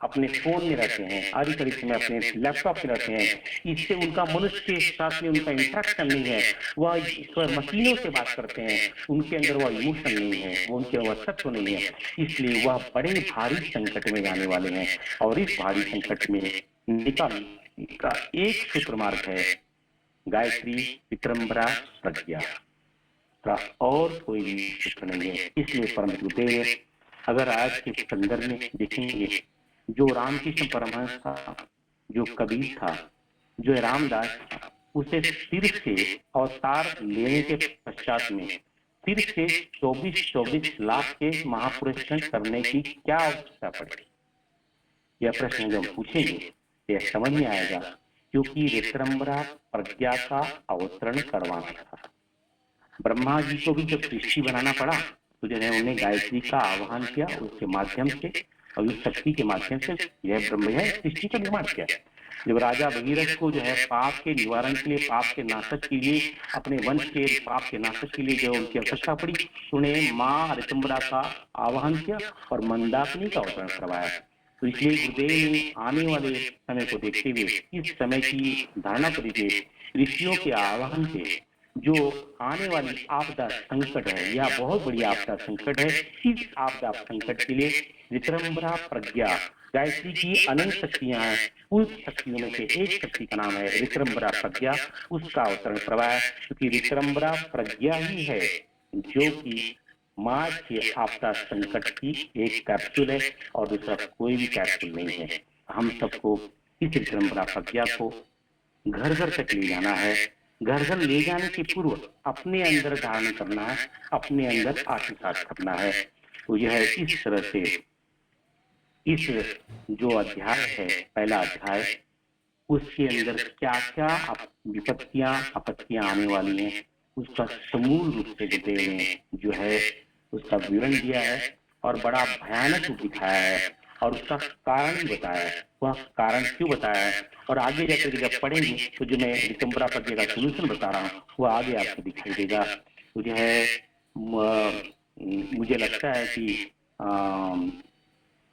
अपने फोन में रहते हैं, अधिक अधिक समय अपने लैपटॉप में रहते हैं। इससे उनका मनुष्य के साथ में उनका इंटरेक्शन नहीं है, वह मशीनों से बात करते हैं, उनके अंदर वह इमोशन नहीं है, वो उनके वह सत्व नहीं है। इसलिए वह बड़े भारी संकट में जाने वाले हैं और इस भारी संकट में निकालने का एक सूत्र मार्ग है गायत्री विक्रम्बरा प्रज्ञा का, और कोई भी सूत्र नहीं है। इसलिए परम गुरुदेव अगर आज के संदर्भ में देखेंगे, जो रामकृष्ण परमहंस था, जो कबीर था, जो रामदास था, उसे सिर से अवतार लेने के पश्चात में सिर से 24 लाख के महापुरुषन करने की क्या आवश्यकता पड़ी? यह प्रश्न जब पूछेंगे यह समझ में आएगा, क्योंकि विक्रम्बरा प्रज्ञा का अवतरण करवाना था। ब्रह्मा जी को भी जब सृष्टि बनाना पड़ा तो जो है उन्हें गायत्री का आह्वान किया, उसके माध्यम से और उस शक्ति के माध्यम से यह ब्रह्म है सृष्टि का निर्माण किया। जब राजा भगीरथ को जो है पाप के निवारण के लिए, पाप के नाशक के लिए, अपने वंश के पाप के नाशक के लिए जो उनकी आवश्यकता पड़ी, उन्हें माँ ऋतुम्बरा का आह्वान किया और मंदाकिनी का अवतरण करवाया। तो इसलिए गुरुदेव ने आने वाले समय को देखते हुए इस समय की धारणा करी थी, ऋषियों के आह्वान से जो आने वाली आपदा संकट है, यह बहुत बड़ी आपदा संकट है। इस आपदा संकट के लिए विक्रम्बरा प्रज्ञा गायत्री की अनंत शक्तियां हैं, उस शक्तियों में से एक शक्ति का नाम है विक्रम्बरा प्रज्ञा, उसका अवतरण करवाया। क्योंकि विक्रम्बरा प्रज्ञा ही है जो कि माँ के आपदा संकट की एक कैप्सूल है और दूसरा कोई भी कैप्सूल नहीं है। हम सबको इस विक्रम्बरा प्रज्ञा को घर घर तक ले जाना है। घर घर ले जाने के पूर्व अपने अंदर धारण करना है, अपने अंदर आत्मसात करना है। तो यह इस तरह से इस जो अध्याय है, पहला अध्याय, उसके अंदर क्या क्या विपत्तियां आपत्तियां आने वाली हैं, उसका समूल रूप से गुरुदेव ने जो है उसका विवरण दिया है और बड़ा भयानक रूप दिखाया है और उसका कारण बताया है। वह कारण क्यों बताया है और आगे जाकर जब पढ़ेंगे तो जो मैं विक्रम्बरा प्रज्ञा का सोल्यूशन बता रहा हूँ वो आगे आपको दिखाई देगा। तो जो है मुझे लगता है कि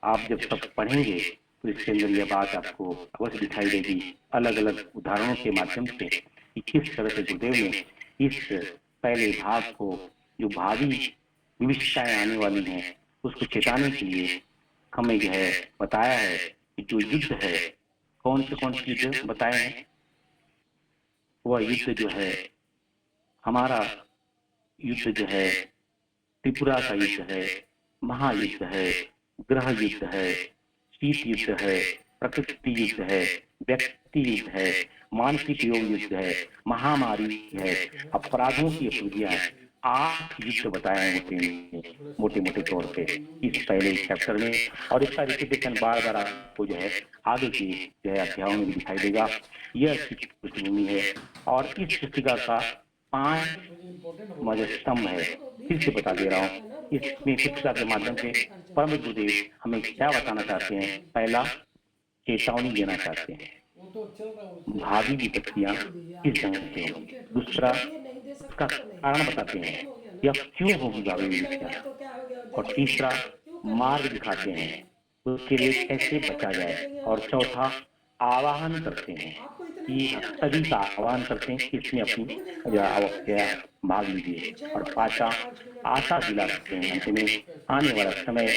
आप जब सब पढ़ेंगे तो इसके अंदर यह बात आपको अवश्य दिखाई देगी, अलग अलग उदाहरणों के माध्यम से कि किस तरह से गुरुदेव ने इस पहले भाग को, जो भावी विविधताएं आने वाली हैं, उसको चेताने के लिए हमें जो है बताया है कि जो युद्ध है, कौन से युद्ध बताए हैं, वह युद्ध जो है हमारा युद्ध जो है त्रिपुरा का युद्ध है, महायुद्ध है, ग्रह युद्ध है, शीत युद्ध है, प्रकृति युद्ध है, व्यक्ति युद्ध है, मानसिक योग युद्ध है, महामारी है, अपराधों की अपूर्तियां है। 8 युद्ध बताए हैं मोटे मोटे तौर पे इस पहले चैप्टर में, और इसका रिपीटेशन बार बार आपको जो है आगे की जो है अध्यायों में भी दिखाई देगा। यह पृष्ठभूमि है और इस पुस्तिका का 5 स्तंभ है। फिर से बता दे रहा हूँ, इसमें पुस्तिका के माध्यम से परम गुरुदेव हमें क्या बताना चाहते हैं। पहला, चेतावनी देना चाहते हैं, भावी विपत्तियां किस ढंग से होंगी। दूसरा, उसका कारण बताते हैं, यह क्यों होगी भावी विपत्तियां। और तीसरा, मार्ग दिखाते हैं, उसके लिए कैसे बचा जाए। और चौथा, आवाहन करते हैं कि सभी का आह्वान करते हैं कि इसमें अपनी भाग लीजिए। और पांचवा, आशा दिला सकते हैं हमें आने वाला समय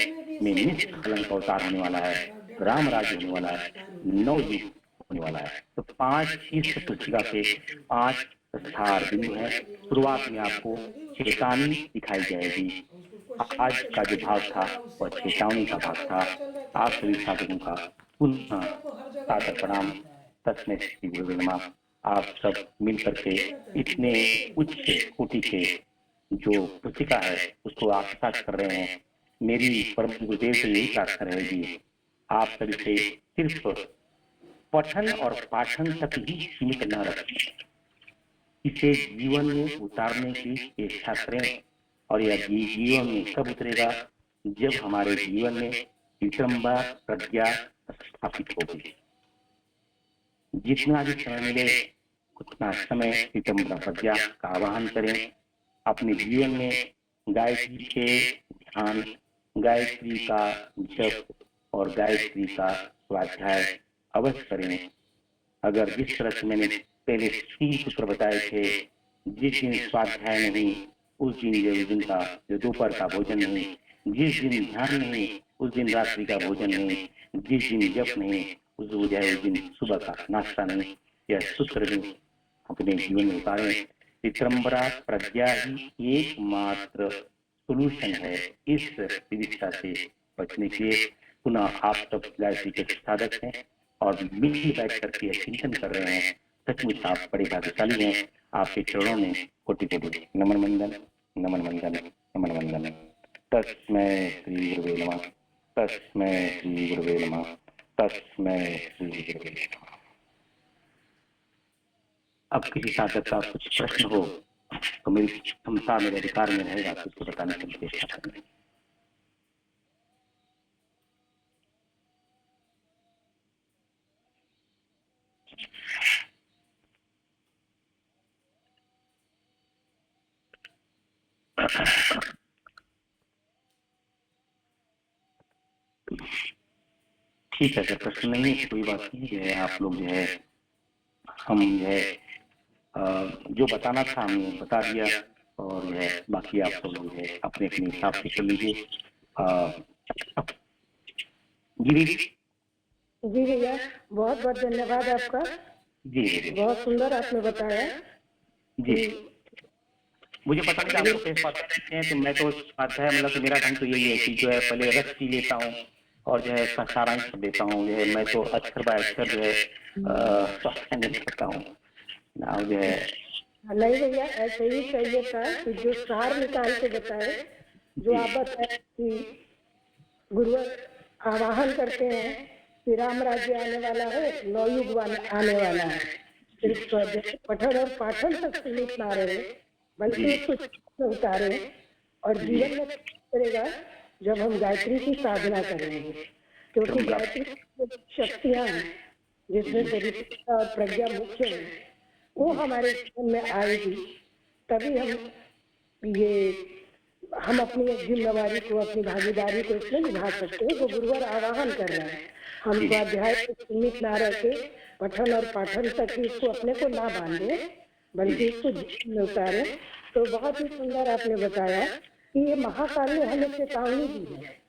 में निष्कलंक अवतार होने वाला है, राम राज्य होने वाला है, नवयुग होने वाला है। तो 5 इस पुस्तिका के 5 प्रस्तार बिंदु है। शुरुआत में आपको चेतावनी दिखाई जाएगी। आज का जो भाग था वह चेतावनी का भाग था। आप सभी साधकों का पुनः सादर प्रणाम। तस्मै श्री गुरुवे नमः। आप सब मिल करके इतने उच्च कोटि के जो पुस्तिका है उसको आत्मसात कर रहे हैं। मेरी परम गुरुदेव से यही प्रार्थना रहेगी, आप सब इसे सिर्फ पठन और पाठन तक ही सीमित न रखें, इसे जीवन में उतारने की चेष्टा करें। और यह जीवन में कब उतरेगा, जब हमारे जीवन में विक्रम्बा प्रज्ञा स्थापित होगी। जितना भी समय मिले उतना समय विक्रम्बा प्रज्ञा का आवाहन करें। अपने जीवन में गायत्री के ध्यान, गायत्री का जप और गायत्री का स्वाध्याय अवश्य करें। अगर जिस तरह से मैंने पहले 3 सूत्र बताए थे, जिस दिन स्वाध्याय नहीं उस दिन का जो दोपहर का भोजन नहीं, जिस दिन ध्यान नहीं उस दिन रात्रि का भोजन नहीं, जिस दिन जप नहीं उस दिन सुबह का नाश्ता नहीं। यह सूत्र भी अपने जीवन में उतारें। विक्रम्बरा प्रज्ञा ही एकमात्र सोल्यूशन है इस विविधता से बचने के लिए। पुनः आप सब गायत्री के साधक हैं और मिल बैठ करके चिंतन कर रहे हैं। सचमुच आप बड़े भाग्यशाली हैं। आपके चरणों में कोटि कोटि नमन वंदन, नमन वंदन, नमन वंदन। तस्मै श्री गुरुवे नमः, तस्मै श्री गुरुवे नमः, तस्मै श्री गुरुवे नमः। अब किसी साधक का कुछ प्रश्न हो तो मेरी क्षमता मेरे अधिकार में रहेगा तो उसको बताने की चेष्टा करें। ठीक है, अगर प्रश्न नहीं है कोई बात नहीं है। आप लोग जो है हम जो है जो बताना था हमने बता दिया और जो है बाकी आप सब लोग है अपने अपने हिसाब से चल लीजिए। जी भैया, बहुत बहुत धन्यवाद आपका। जी बहुत सुंदर आपने बताया। जी मुझे पता नहीं आपको कैसे बात करते हैं, तो मैं तो स्वाध्याय मतलब तो मेरा ढंग तो यही है कि जो है पहले रस पी लेता हूँ और जो है सारांश कर देता हूँ। जो है मैं तो अक्षर बाय अक्षर जो है स्वाध्याय नहीं करता हूँ ना। जो है नहीं भैया, ऐसे ही चाहिए था कि जो सार निकाल के बताए, जो आप बताए कि गुरुवर आवाहन करते हैं कि राम राज्य आने वाला है, नवयुग आने वाला है। सिर्फ पठन और पाठन तक सीमित ना रहे, बल्कि उसको उतारे और जीवन में करेगा जब हम गायत्री की साधना करेंगे। क्योंकि गायत्री शक्तियाँ हैं जिसमें से और प्रज्ञा मुख्य है, वो हमारे जीवन में आएगी, तभी हम अपनी जिम्मेवारी को, अपनी भागीदारी को इसमें निभा सकते हैं। वो गुरुवर आवाहन कर रहे हैं, हम स्वाध्याय को सीमित ना रखे, पठन और पाठन तक ही इसको अपने को ना बांधे, बल्कि इसको जीवन में उतारे। तो बहुत ही सुंदर आपने बताया कि ये महाकाल ने हमें चेतावनी दी है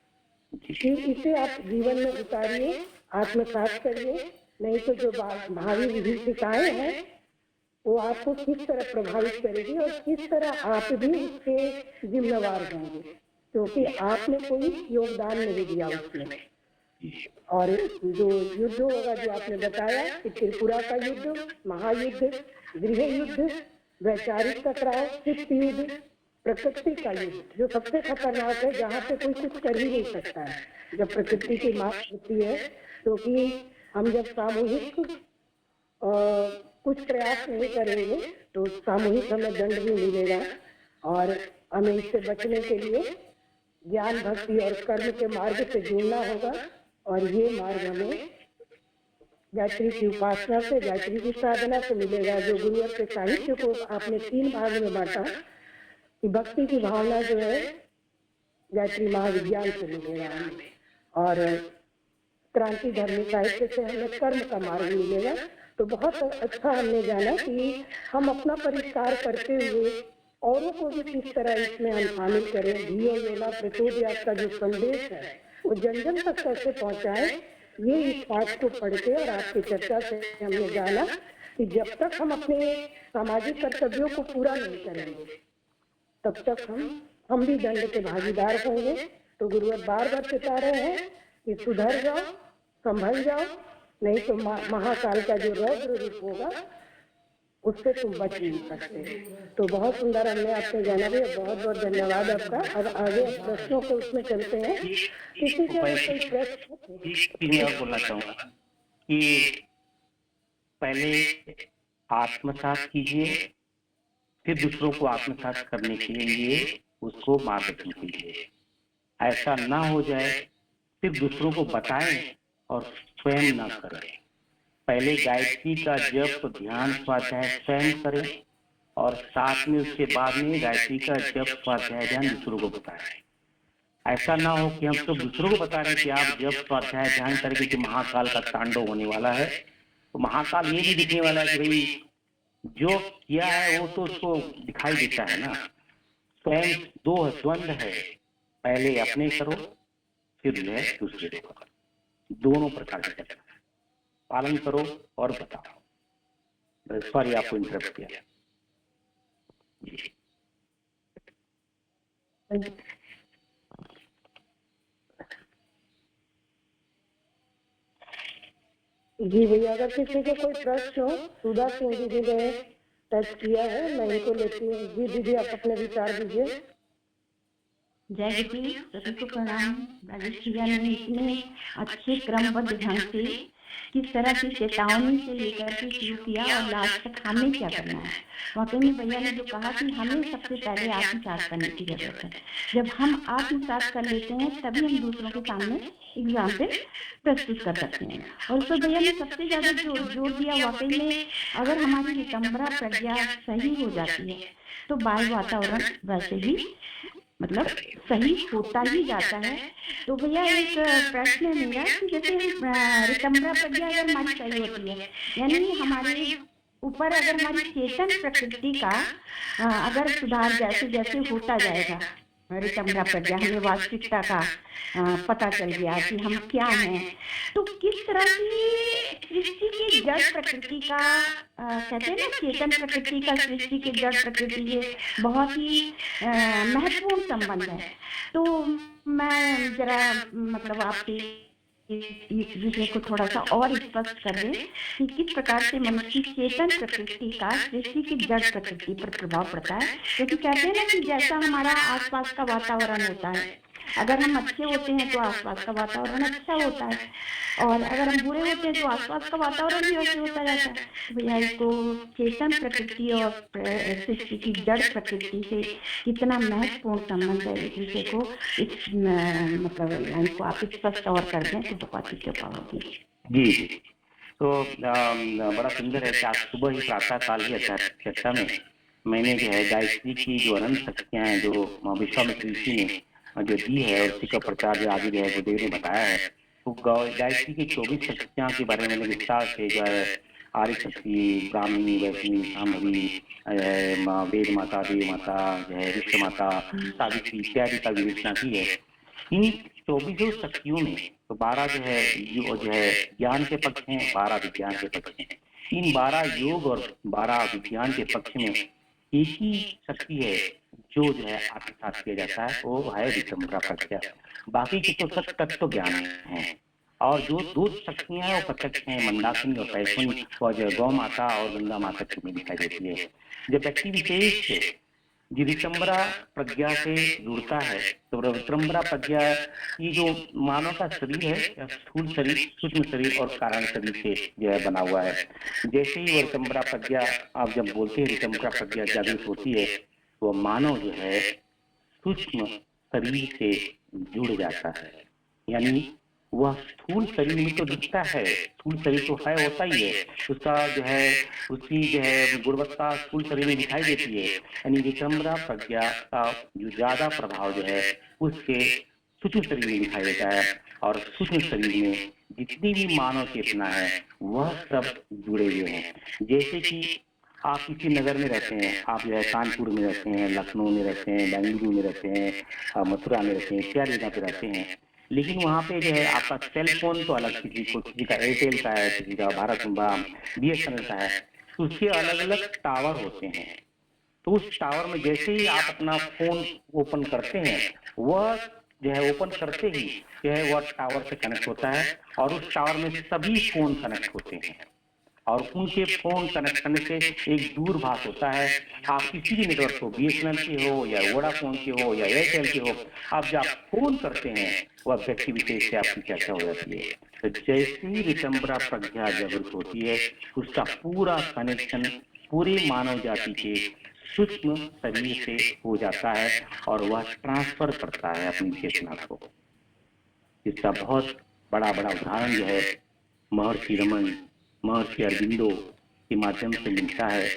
कि इसे आप जीवन में उतारिए, आत्मसात करिए, नहीं तो जो भावी विभीषिकाएं हैं वो आपको किस तरह प्रभावित करेगी और किस तरह आप भी उसके जिम्मेवार होंगे, क्योंकि आपने कोई योगदान नहीं दिया उसमें। और जो युद्ध होगा, जो आपने बताया कि त्रिपुरा का युद्ध, महायुद्ध, गृह युद्ध, वैचारिक टकराव, चित्त युद्ध, प्रकृति का युद्ध, जो सबसे खतरनाक है, जहाँ पे कोई कुछ कर ही नहीं सकता है जब प्रकृति की मार होती है। क्योंकि हम जब सामूहिक कुछ प्रयास नहीं करेंगे तो सामूहिक हमें दंड भी मिलेगा। और हमें इससे बचने के लिए ज्ञान, भक्ति और कर्म के मार्ग से जुड़ना होगा। और ये मार्ग हमें गायत्री की उपासना से, गायत्री की साधना से मिलेगा। जो गुरुवर के साहित्य को आपने 3 भाग में बांटा कि भक्ति की भावना जो है गायत्री महाविज्ञान से मिलेगा हमें, और क्रांति धर्मी साहित्य से हमें कर्म का मार्ग मिलेगा। तो बहुत अच्छा हमने जाना कि हम अपना परिष्कार करते हुए औरों को भी किस तरह इसमें हम शामिल करें। धियो यो न प्रचोदयात् का जो संदेश है वो जन जन तक कैसे पहुंचाए, ये इस पाठ को पढ़ के और आपकी चर्चा से हमने जाना कि जब तक हम अपने सामाजिक कर्तव्यों को पूरा नहीं करेंगे तब तक हम भी दंड के भागीदार होंगे। तो गुरुवर बार बार चेता रहे हैं कि सुधर जाओ, संभल जाओ, नहीं तो महाकाल का जो रौद्र रूप होगा उससे तुम बच नहीं सकते। तो बहुत सुंदर हमने आपसे जाना भी, बहुत बहुत धन्यवाद आपका। अब आगे प्रश्नों के उसमें चलते हैं। किसी के अगर कोई प्रश्न मैं और बोलना चाहूंगा कि पहले आत्मसात कीजिए, फिर दूसरों को आत्मसात करने के लिए उसको मार्गदर्शन कीजिए। ऐसा ना हो जाए सिर्फ दूसरों को बताएं और स्वयं ना करें। पहले गायत्री का जप ध्यान स्वाध्याय स्वयं करें और साथ में उसके बाद में गायत्री का जप स्वाध्याय ध्यान दूसरों को बताएं। ऐसा ना हो कि हम सब दूसरों को बता रहे हैं कि आप जप स्वाध्याय ध्यान करके कि महाकाल का तांडव होने वाला है। तो महाकाल ये नहीं दिखने वाला है कि भाई जो किया है वो तो उसको दिखाई देता है ना। स्वयं दो द्वंद है, पहले अपने करो फिर जो है दूसरे को करो। दोनों प्रकार का पालन करो और बताओ। सॉरी आपको इंटरप्ट किया। जी भैया, अगर किसी के कोई प्रश्न हो, सुधा सिंह दीदी ने टच किया है, मैं इनको लेती हूँ। जी दीदी, आप अपने विचार दीजिए। जय गुरु, सभी को प्रणाम। राजेश भैया ने इतने अच्छे क्रमबद्ध ढंग से किस तरह की चेतावनी से लेकर के शुरू किया और लास्ट तक हमें क्या करना है। वाकई में भैया ने जो कहा कि हमें सबसे पहले आत्मसात करने की जरूरत है। जब हम आत्मसात कर लेते हैं तभी हम दूसरों के सामने एग्जाम पे प्रस्तुत कर सकते हैं। और उसको भैया ने सबसे ज्यादा जोर दिया, वाकई में अगर हमारी विटम्बरा प्रज्ञा सही हो जाती है तो बाह्य वातावरण वैसे ही मतलब सही होता ही जाता है। तो भैया एक प्रश्न है मेरा कि जैसे रितंबरा प्रज्ञा अगर हमारी सही होती है, यानी हमारे ऊपर अगर हमारी चेतन प्रकृति का अगर सुधार जैसे जैसे होता जाएगा, रितंबरा प्रज्ञा हमें वास्तविकता का पता चल गया कि हम क्या हैं, तो किस तरह की सृष्टि की जड़ प्रकृति का कहते हैं ना, चेतन प्रकृति का सृष्टि की जड़ प्रकृति से बहुत ही महत्वपूर्ण संबंध है। तो मैं जरा मतलब आपसे इस विषय को थोड़ा सा और स्पष्ट कर दें कि किस प्रकार से मनुष्य की चेतन प्रकृति का सृष्टि की जड़ प्रकृति पर प्रभाव पड़ता है। क्योंकि कहते हैं ना कि जैसा हमारा आसपास का वातावरण होता है, अगर हम अच्छे होते हैं तो आसपास का वातावरण अच्छा होता है, और अगर हम बुरे होते हैं तो आसपास का वातावरण भी वैसे होता जाता है। तो भैया इसको चेतन प्रकृति और सृष्टि की जड़ प्रकृति से कितना महत्वपूर्ण संबंध है, इस विषय को मतलब इनको आप स्पष्ट और कर दें तो बहुत ही कृपा होगी। जी जी, तो बड़ा सुंदर है कि आज सुबह ही प्रातः काल की चर्चा में मैंने जो है गायत्री की जो अनंत शक्तियां हैं जो विश्वामित्र ऋषि ने जो दी है और उसी का प्रचार जो आगे जो है गुरुदेव ने बताया है, तो गायत्री की 24 शक्तियां के बारे में विस्तार से जो है आर्य शक्ति, ब्राह्मणी, वैष्णवी, शाम्भवी, वेद माता, देव माता, जो है विश्व माता, सावित्री इत्यादि का विवेचना की है। इन 24 शक्तियों में तो 12 जो है ज्ञान के पक्ष हैं, 12 विज्ञान के पक्ष हैं। इन 12 योग और 12 विज्ञान के पक्ष में एक ही शक्ति है जो है आत्मसात किया जाता है, वो है वितंबरा प्रज्ञा। बाकी के तो सब तत्व ज्ञान है, और जो दो शक्तियां हैं वो प्रत्यक्ष हैं, मंदाकिनी और पैश्वनी, और जो गौ माता और गंगा माता की में दिखाई देती है। जब व्यक्ति विशेष जो वितंबरा प्रज्ञा से जुड़ता है तो वितंबरा प्रज्ञा की जो मानव का शरीर है, स्थूल शरीर, सूक्ष्म शरीर और कारण शरीर से जो है बना हुआ है। जैसे ही वो वितंबरा प्रज्ञा आप जब बोलते हैं वितंबरा प्रज्ञा जागृत होती है तो मानव जो है सूक्ष्म शरीर से जुड़ जाता है, यानी वह स्थूल शरीर में तो दिखता है, स्थूल शरीर तो है होता ही है, उसका जो है उसकी जो है गुणवत्ता स्थूल शरीर में दिखाई देती है। यानी वितंबरा प्रज्ञा का जो ज्यादा प्रभाव जो है उसके सूक्ष्म शरीर में दिखाई देता है, और सूक्ष्म शरीर में जितनी भी मानव चेतना है वह सब जुड़े हुए हैं। जैसे कि आप किसी नगर में रहते हैं, आप जो है कानपुर में रहते हैं, लखनऊ में रहते हैं, बेंगलुरु में रहते हैं, मथुरा में रहते हैं, इत्यादि जगह पे रहते हैं, लेकिन वहाँ पे जो है आपका सेल फोन तो अलग, किसी का एयरटेल का है, किसी का भारत BSNL का है, तो उसके अलग अलग टावर होते हैं। तो उस टावर में जैसे ही आप अपना फोन ओपन करते हैं, वह जो है ओपन करते ही जो है वह टावर से कनेक्ट होता है, और उस टावर में सभी फोन कनेक्ट होते हैं। और उनके फोन कनेक्ट करने से एक दूरभाष होता है। आप किसी भी नेटवर्क को, बीएसएनएल के हो या वोडाफोन के हो या एयरटेल के हो, आप जब फोन करते हैं वह व्यक्ति विशेष से आपकी चर्चा हो जाती है। तो जैसे ही ऋतंभरा प्रज्ञा जागृत होती है, उसका पूरा कनेक्शन पूरे मानव जाति के सूक्ष्म शरीर से हो जाता है और वह ट्रांसफर करता है अपनी चेतना को। इसका बहुत बड़ा उदाहरण जो है महर्षि रमन, महर्षि अरविंदो के माध्यम से मिलता है।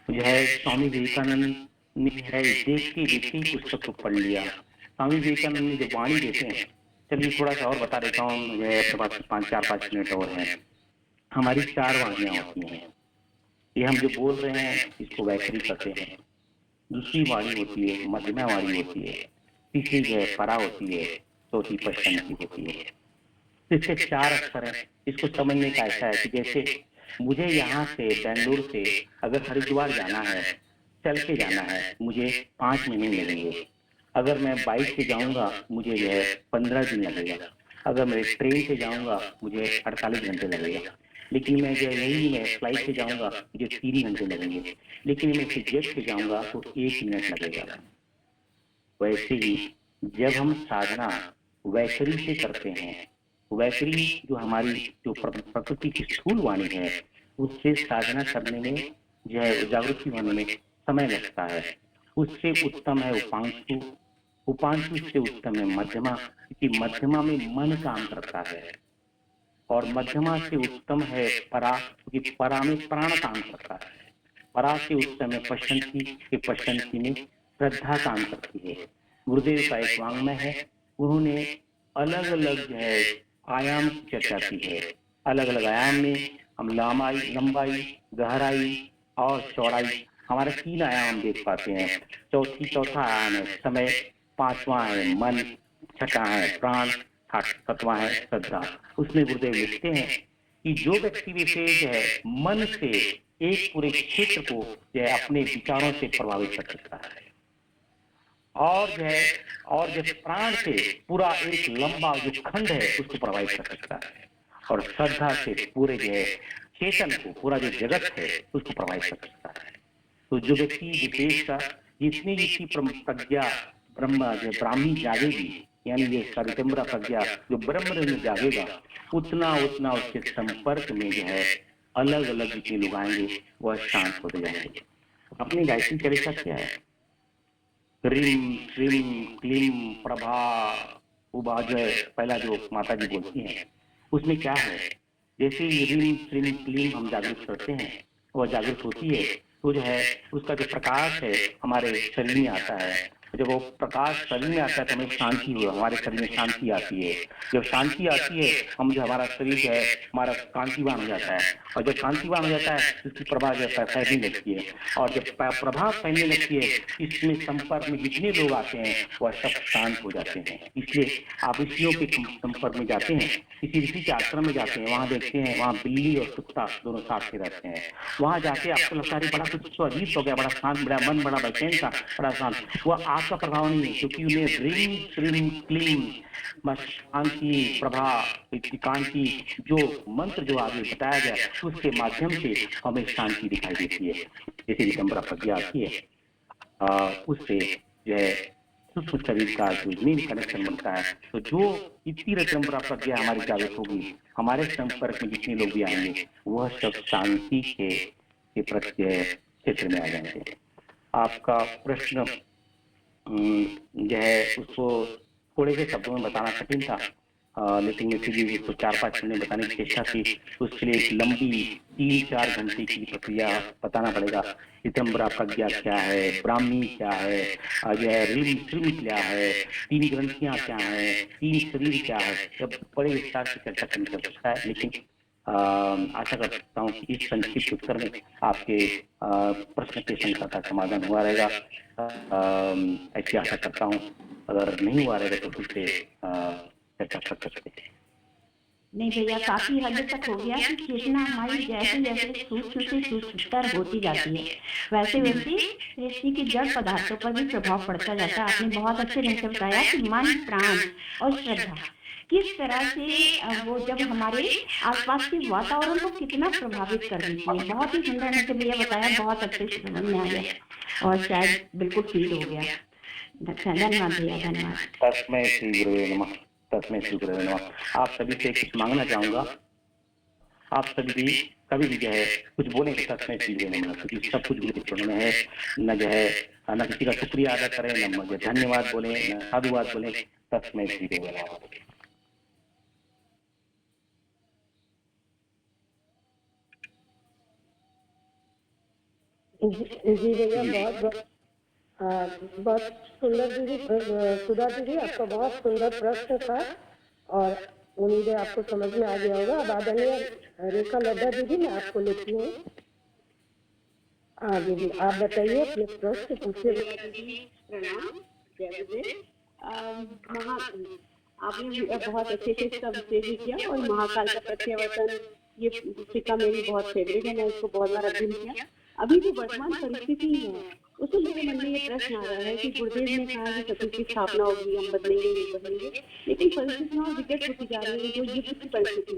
जो है स्वामी विवेकानंद ने है देखते ही पुस्तक को पढ़ लिया। स्वामी विवेकानंद ने जो वाणी देते हैं, चलिए थोड़ा सा और बता देता हूँ, अपने पास 5 मिनट और हैं। हमारी 4 वाणियाँ होती हैं। ये हम जो बोल रहे हैं इसको वैखरी कहते हैं। दूसरी वाणी होती है मध्यमा वाणी होती है, तीसरी जो है परा होती है, चौथी पश्चिम की होती है। इसके 4 अक्षर हैं। इसको समझने का ऐसा है कि जैसे मुझे यहाँ से बेंगलुरु से अगर हरिद्वार जाना है, चल के जाना है, मुझे 5 महीने लगेंगे। अगर मैं बाइक से जाऊँगा मुझे जो है 15 दिन लगेगा। अगर मैं ट्रेन से जाऊँगा मुझे 48 घंटे लगेगा। लेकिन मैं जो यही मैं फ्लाइट से जाऊँगा मुझे 3 घंटे लगेंगे। लेकिन मैं जेट से जाऊँगा तो 1 मिनट लगेगा। वैसे ही जब हम साधना वैखरी से करते हैं, वैखरी जो हमारी जो प्रकृति की स्थूल वाणी है, उससे साधना करने में जो है जागृति होने में समय लगता है। उससे उत्तम है उपांशु, उपांशु से उत्तम है मध्यमा, क्योंकि मध्यमा में मन काम करता है। और मध्यमा से उत्तम है परा, क्योंकि परा में प्राण काम करता है। परा से उत्तम है पश्चंती, कि पश्चंती में श्रद्धा काम करती है। गुरुदेव का एक वांग्मय है, उन्होंने अलग अलग जो है आयाम की चर्चा की है। अलग अलग आयाम में हम लंबाई, गहराई और चौड़ाई, हमारे 3 आयाम देख पाते हैं। चौथा आयाम है समय, 5वां है मन, 6ठा है प्राण, 7वां है श्रद्धा। उसमें गुरुदेव लिखते हैं कि जो व्यक्ति विशेष है मन से एक पूरे क्षेत्र को जो है अपने विचारों से प्रभावित कर सकता है, और जो प्राण से पूरा एक लंबा जो खंड है उसको प्रभावित कर सकता है, और श्रद्धा से पूरे जो है चेतन को, पूरा जो जगत है उसको प्रभावित कर सकता है। तो जो व्यक्ति विशेष का जितनी जितनी प्रज्ञा ब्राह्मी जागेगी, यानी ये ऋतंभरा प्रज्ञा जो ब्रह्म में जागेगा, उतना उसके संपर्क में जो है अलग अलग जितने लोग आएंगे वह शांत होते जाएंगे। अपनी गायत्री चरित्र क्या है? ह्रीं श्रीं क्लीं प्रभा उभा, जो है पहला जो माता जी बोलती हैं उसमें क्या है, जैसे ह्रीं श्रीं क्लीं हम जागृत करते हैं, वह जागृत होती है तो जो है उसका जो प्रकाश है हमारे शरीर में आता है। जब वो प्रकाश शरीर में आता है तो हमें शांति हुआ, हमारे शरीर में शांति आती है। जब शांति आती है हम जो हमारा शरीर जो है हमारा कांतिवान हो जाता है, और जब कांतिवान हो जाता है उसकी प्रभा जो है फैलने लगती है, और जब प्रभाव फैलने लगती है इसमें संपर्क में जितने लोग आते हैं वह सब शांत हो जाते हैं। इसलिए आप ऋषियों के संपर्क में जाते हैं, किसी ऋषि के आश्रम में जाते हैं, वहाँ देखते हैं वहाँ बिल्ली और कुत्ता दोनों साथ के रहते हैं। वहाँ जाके आपको लगता है बड़ा कुछ अजीब हो गया, बड़ा शांत, बड़ा मन बड़ा बेचैन था, बड़ा शांत। वह आपका प्रभाव नहीं है, क्योंकि उन्हें ह्रीं श्रीं क्लीं शांति प्रभा कांति जो मंत्र जो आगे बताया गया उसके माध्यम से हमें शांति दिखाई देती है। जैसे ऋतंभरा प्रज्ञा आती है उससे जो है सूक्ष्म शरीर का जो मेन कनेक्शन बनता है। तो जो इतनी ऋतंभरा प्रज्ञा हमारी जागृत होगी, हमारे संपर्क में जितने लोग भी आएंगे वह सब शांति के प्रत्यय क्षेत्र में आ जाएंगे। आपका प्रश्न जो है उसको थोड़े से शब्दों में बताना कठिन था, लेकिन मैं फिर भी उसको 4-5 मिनट बताने की चेष्टा की। उसके लिए एक लंबी 3-4 घंटे की प्रक्रिया बताना पड़ेगा। ऋतंभरा प्रज्ञा क्या है, ब्राह्मी क्या है, जो है ह्रीं श्रीं क्या है, 3 ग्रंथियां क्या है, 3 शरीर क्या है, जब बड़े विस्तार से चर्चा करनी कर सकता है। लेकिन आशा कर सकता हूँ कि इस संक्षिप्त उत्तर में आपके प्रश्न के शंका का समाधान हुआ रहेगा। ऐसी आशा करता हूँ। अगर नहीं हुआ रहेगा तो फिर से चर्चा कर सकते हैं। नहीं भैया, काफी हद तक हो गया कि चेतना हमारी जैसे जैसे सूक्ष्म से सूक्ष्मतर होती जाती है वैसे वैसे सृष्टि के जड़ पदार्थों पर भी प्रभाव पड़ता जाता है। आपने बहुत अच्छे ढंग से बताया कि मन, प्राण और श्रद्धा किस तरह से वो जब हमारे आसपास के वातावरण को कितना प्रभावित कर देती है। बहुत ही सुंदर ने भैया बताया, बहुत अच्छे से समझ में आ गया और शायद बिल्कुल फील हो गया। धन्यवाद भैया, धन्यवाद। तस्मै श्री गुरुवे नमः, तस्मै श्री गुरुवे नमः। आप सभी से कुछ मांगना चाहूंगा, आप सभी भी कभी भी जो है कुछ बोले तस्मै श्री गुरुवे नमः, क्योंकि सब कुछ गुरु चरणों में है। न जो है न किसी का शुक्रिया अदा करें, न मुझे धन्यवाद बोले, न साधुवाद बोले। तस्मै श्री गुरुवे नमः। जी भैया, बहुत सुंदर दीदी, सुधा दीदी, आपका बहुत सुंदर प्रश्न था और उम्मीद है आपको समझ में आ गया होगा। अब आदरणीय रेखा लड्डा दीदी, मैं आपको लेती हूँ। हाँ दीदी, आप बताइए अपने प्रश्न पूछिए। प्रणाम, जय विजय। आपने बहुत अच्छे से इसका विश्लेषण किया और महाकाल का प्रत्यावर्तन ये पुस्तिका मेरी बहुत फेवरेट है, मैं इसको बहुत बार अध्ययन किया। अभी जो वर्तमान परिस्थिति है उसमें मेरे मन में ये प्रश्न आ रहा है कि गुरुदेव ने कहा कि सत्य की स्थापना होगी, हम बदलेंगे नहीं बदलेंगे, लेकिन परिस्थितियां विकट होती जा रही है। जो युद्ध की परिस्थिति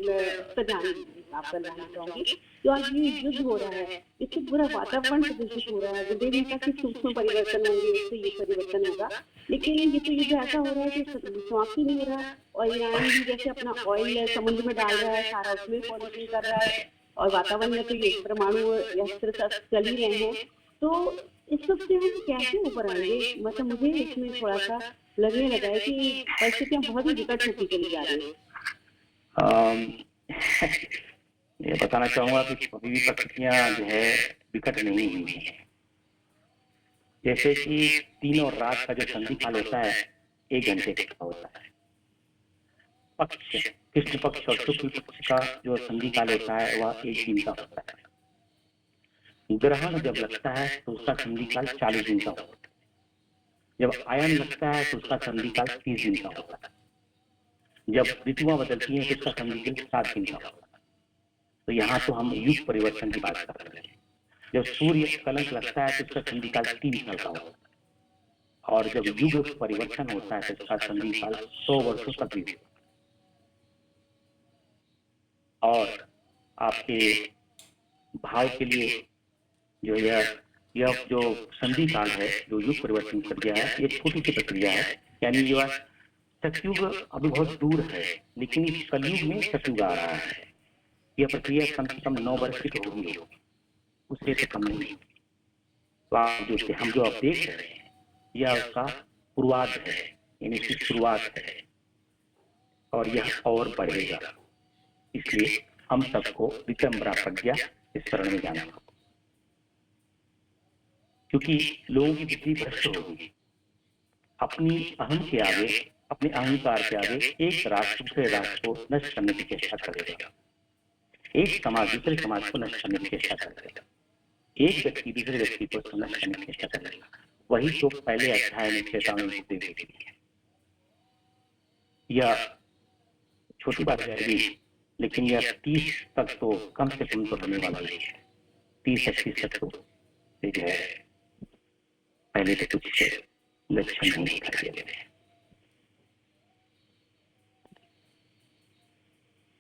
आप करना चाहूंगी, जो आज ये युद्ध हो रहा है इससे पूरा वातावरण प्रदूषित हो रहा है। गुरुदेव ने कहा कि सूक्ष्म परिवर्तन होंगे, इससे ये परिवर्तन होगा, लेकिन ये तो युद्ध ऐसा हो रहा है कि समाप्ति नहीं हो रहा। और ईरान भी जैसे अपना ऑयल समुद्र में डाल रहा है, सारा उसमें पॉल्यूशन कर रहा है और वातावरण में तो ये परमाणु अस्त्र चल ही रहे हैं। तो इस सब से हम कैसे ऊपर आएंगे? मतलब मुझे इसमें थोड़ा सा लगने लगा है कि परिस्थितियां बहुत ही विकट होती चली जा रही हैं। ये बताना चाहूंगा कि अभी भी परिस्थितियां जो है विकट नहीं हुई है। जैसे कि दिन और रात का जो संधि काल होता है 1 घंटे का होता है। पक्ष, कृष्ण पक्ष और शुक्ल पक्ष का जो संधि काल होता है वह 1 दिन का होता है। ग्रहण जब लगता है तो उसका संधि काल 40 दिन का होता है। जब आयन लगता है तो उसका संधि काल 30 दिन का होता है। जब ऋतुआं बदलती हैं तो उसका संधि काल 7 दिन का होता है। तो यहाँ तो हम युग परिवर्तन की बात कर रहे हैं। जब सूर्य कलंक लगता है तो उसका संधि काल 3 साल का होता है और जब युग परिवर्तन होता है तो उसका संधि काल 100 वर्षों तक भी होता है। और आपके भाव के लिए जो यह जो संधि काल है, जो युग परिवर्तन प्रक्रिया है, ये छोटी सी प्रक्रिया है। यानी जो सतयुग अभी बहुत दूर है, लेकिन इस कलयुग में सतयुग आ रहा है। यह प्रक्रिया कम से कम 9 वर्ष की होगी, उससे तो कम नहीं। तो आप जो हम जो आप देख रहे हैं यह उसका पूर्वाध है, यानी इसकी शुरुआत है और यह और बढ़ेगा। इसलिए हम सबको विक्रम्बरा प्रज्ञा इस शरण में जाना होगा, क्योंकि लोगों की बुद्धि भ्रष्ट होगी। अपनी अहम के आगे, अपने अहंकार के आगे एक राष्ट्र दूसरे राष्ट्र को नष्ट करने की चेष्टा करेगा, एक समाज दूसरे समाज को नष्ट करने की चेष्टा करेगा, एक व्यक्ति दूसरे व्यक्ति को नष्ट करने की चेष्टा करेगा। वही तो पहले अध्याय में चेतावनी देती है। यह छोटी बात है, लेकिन यह 30 तक तो कम से कम तो होने वाला ही है। 30-31 तक तो जो है पहले तो कुछ लक्षण नहीं दिखाई दे रहे।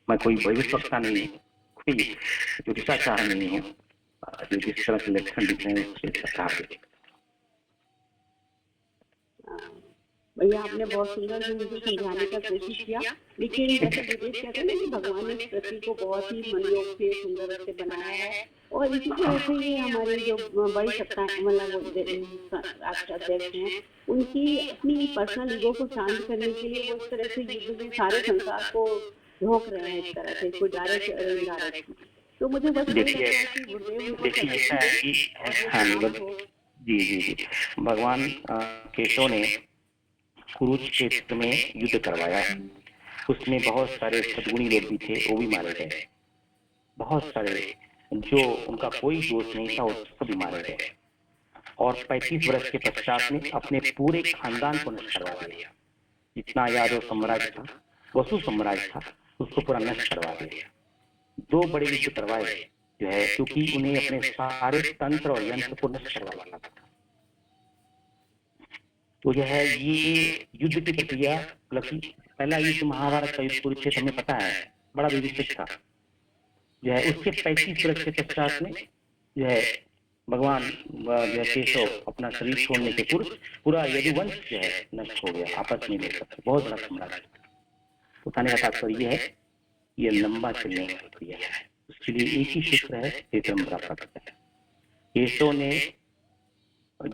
मैं कोई भविष्यवक्ता नहीं हूँ, कोई ज्योतिषाचार्य नहीं हूँ। जो जिस तरह के लक्षण दिख रहे हैं उससे सरकार देखेगा। भैया आपने बहुत सुंदर मुझे समझाने का कोशिश किया, लेकिन जैसे विदेश कहते हैं ना कि भगवान ने इस पृथ्वी को बहुत ही मनयोग से सुंदर से बनाया है और इसी तरह से ये हमारे जो बड़ी सत्ता मतलब राष्ट्राध्यक्ष हैं उनकी अपनी पर्सनल ईगो को शांत करने के लिए वो इस तरह से युद्ध में सारे संसार को रोक रहे हैं, इस तरह से कोई डायरेक्ट और इनडायरेक्ट। तो मुझे बस देखिए ऐसा है कि जी भगवान केशव ने कुरुक्षेत्र में युद्ध करवाया। उसमें बहुत सारे सद्गुणी लोग भी थे, वो भी मारे गए। बहुत सारे जो उनका कोई दोष नहीं था वो सभी मारे गए। और 35 वर्ष के पश्चात में अपने पूरे खानदान को नष्ट करवा दिया। जितना यादव साम्राज्य था, वसु साम्राज्य था, उसको पूरा नष्ट करवा दिया। 2 बड़े युद्ध करवाए जो है, क्योंकि उन्हें अपने सारे तंत्र और यंत्र को नष्ट करवाना था। तो यह है ये युद्ध की प्रक्रिया, पहला युद्ध महाभारत का युद्ध कुरुक्षेत्र हमें पता है, बड़ा विभीषिक था। जो है उसके 35 वर्ष के पश्चात में जो है भगवान जो है केशव अपना शरीर छोड़ने के पूर्व पूरा यदुवंश जो है नष्ट हो गया, आपस में मिल सकते, बहुत बड़ा साम्राज्य। तो कहने का तात्पर्य यह है, ये लंबा चलने वाली प्रक्रिया है, उसके लिए एक ही सूत्र है, विक्रमता प्राप्त है। केशव ने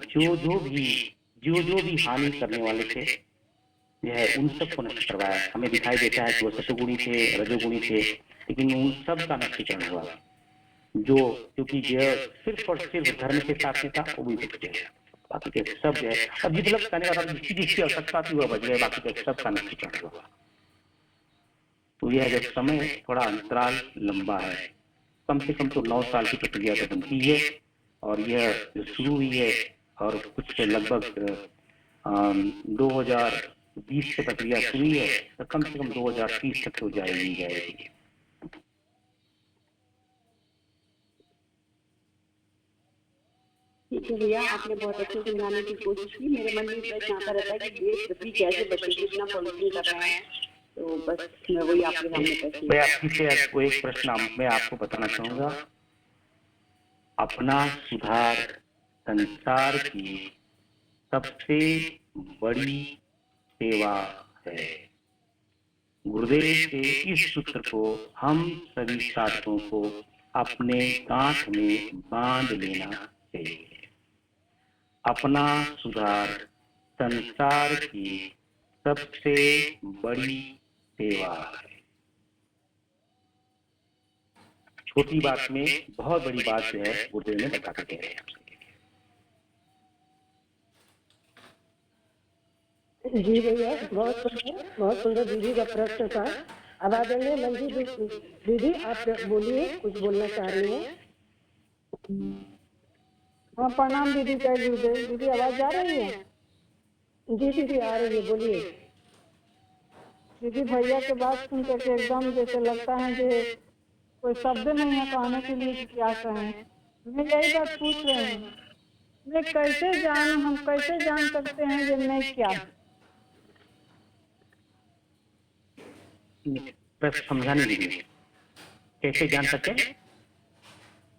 जो भी हानि करने वाले थे यह है उन सबको नष्ट करवाया। हमें दिखाई देता है कि वो सतोगुणी थे, रजोगुणी थे, लेकिन उन सब का नष्टीकरण हुआ। जो क्योंकि यह सिर्फ और सिर्फ धर्म के साथ में था वो भी बच गया, बाकी के सब जो है अब जितने लोग कहने का जिसकी आवश्यकता थी वह बच गए, बाकी के सब का नष्टीकरण हुआ। तो यह जो समय थोड़ा अंतराल लंबा है, कम से कम तो 9 साल की प्रक्रिया तो बनती है, और यह जो शुरू हुई है और कुछ लगभग 2020 से प्रक्रिया शुरू है, तो कम से कम 2030 तक तो जाएगी। ठीक है भैया, आपने बहुत अच्छे से समझाने की कोशिश की। मेरे मन में प्रश्न आता रहता है कि ये पृथ्वी कैसे बचेगी, इतना पॉलिटिंग कर रहे हैं, तो बस मैं वही आपके सामने प्रश्न। मैं आपसे एक प्रश्न मैं आपको बताना चाहूंगा। अपना सुधार संसार की सबसे बड़ी सेवा है। गुरुदेव के इस सूत्र को हम सभी साथियों को अपने गांठ में बांध लेना चाहिए। अपना सुधार संसार की सबसे बड़ी सेवा है। छोटी बात में बहुत बड़ी बात जो है गुरुदेव ने बता के कह रहे हैं। जी भैया, बहुत सुंदर दीदी का प्रश्न था। अब आ जाइए मंजी दीदी, आप बोलिए, कुछ बोलना चाह रही हैं। हाँ प्रणाम दीदी, जय गुरुदेव। दीदी आवाज आ रही है? जी दीदी आ रही है, बोलिए। दीदी भैया के बात सुन करके एकदम जैसे लगता है कि कोई शब्द नहीं है कहने के लिए कि क्या कहें। मैं यही बात पूछ रही हूँ, मैं कैसे जानूं, हम कैसे जान सकते हैं कि मैं क्या हूँ? प्रश्न समझाने दीजिए, कैसे जान सकते हैं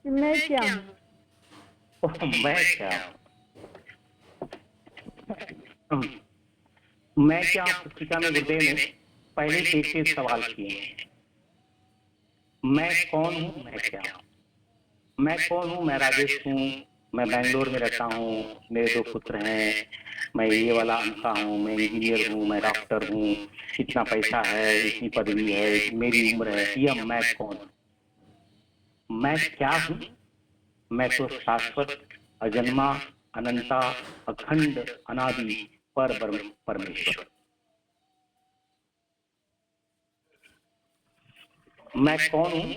कि मैं क्या हूँ? मैं क्या हूँ? मैं क्या हूँ पुस्तिका में गुरुदेव ने पहले से एक सवाल किए हैं। मैं कौन हूँ, मैं क्या हूँ? मैं कौन हूँ? मैं राजेश हूँ, मैं बेंगलोर में रहता हूँ, मेरे 2 पुत्र हैं, मैं ये वाला अंका हूँ, मैं इंजीनियर हूँ, मैं डॉक्टर हूँ, इतना पैसा है, इतनी पदवी है, मेरी उम्र है। यह मैं कौन हूँ? मैं क्या हूँ? मैं तो शाश्वत, अजन्मा, अनंता, अखंड, अनादि पर ब्रह्म परमेश्वर। मैं कौन हूँ?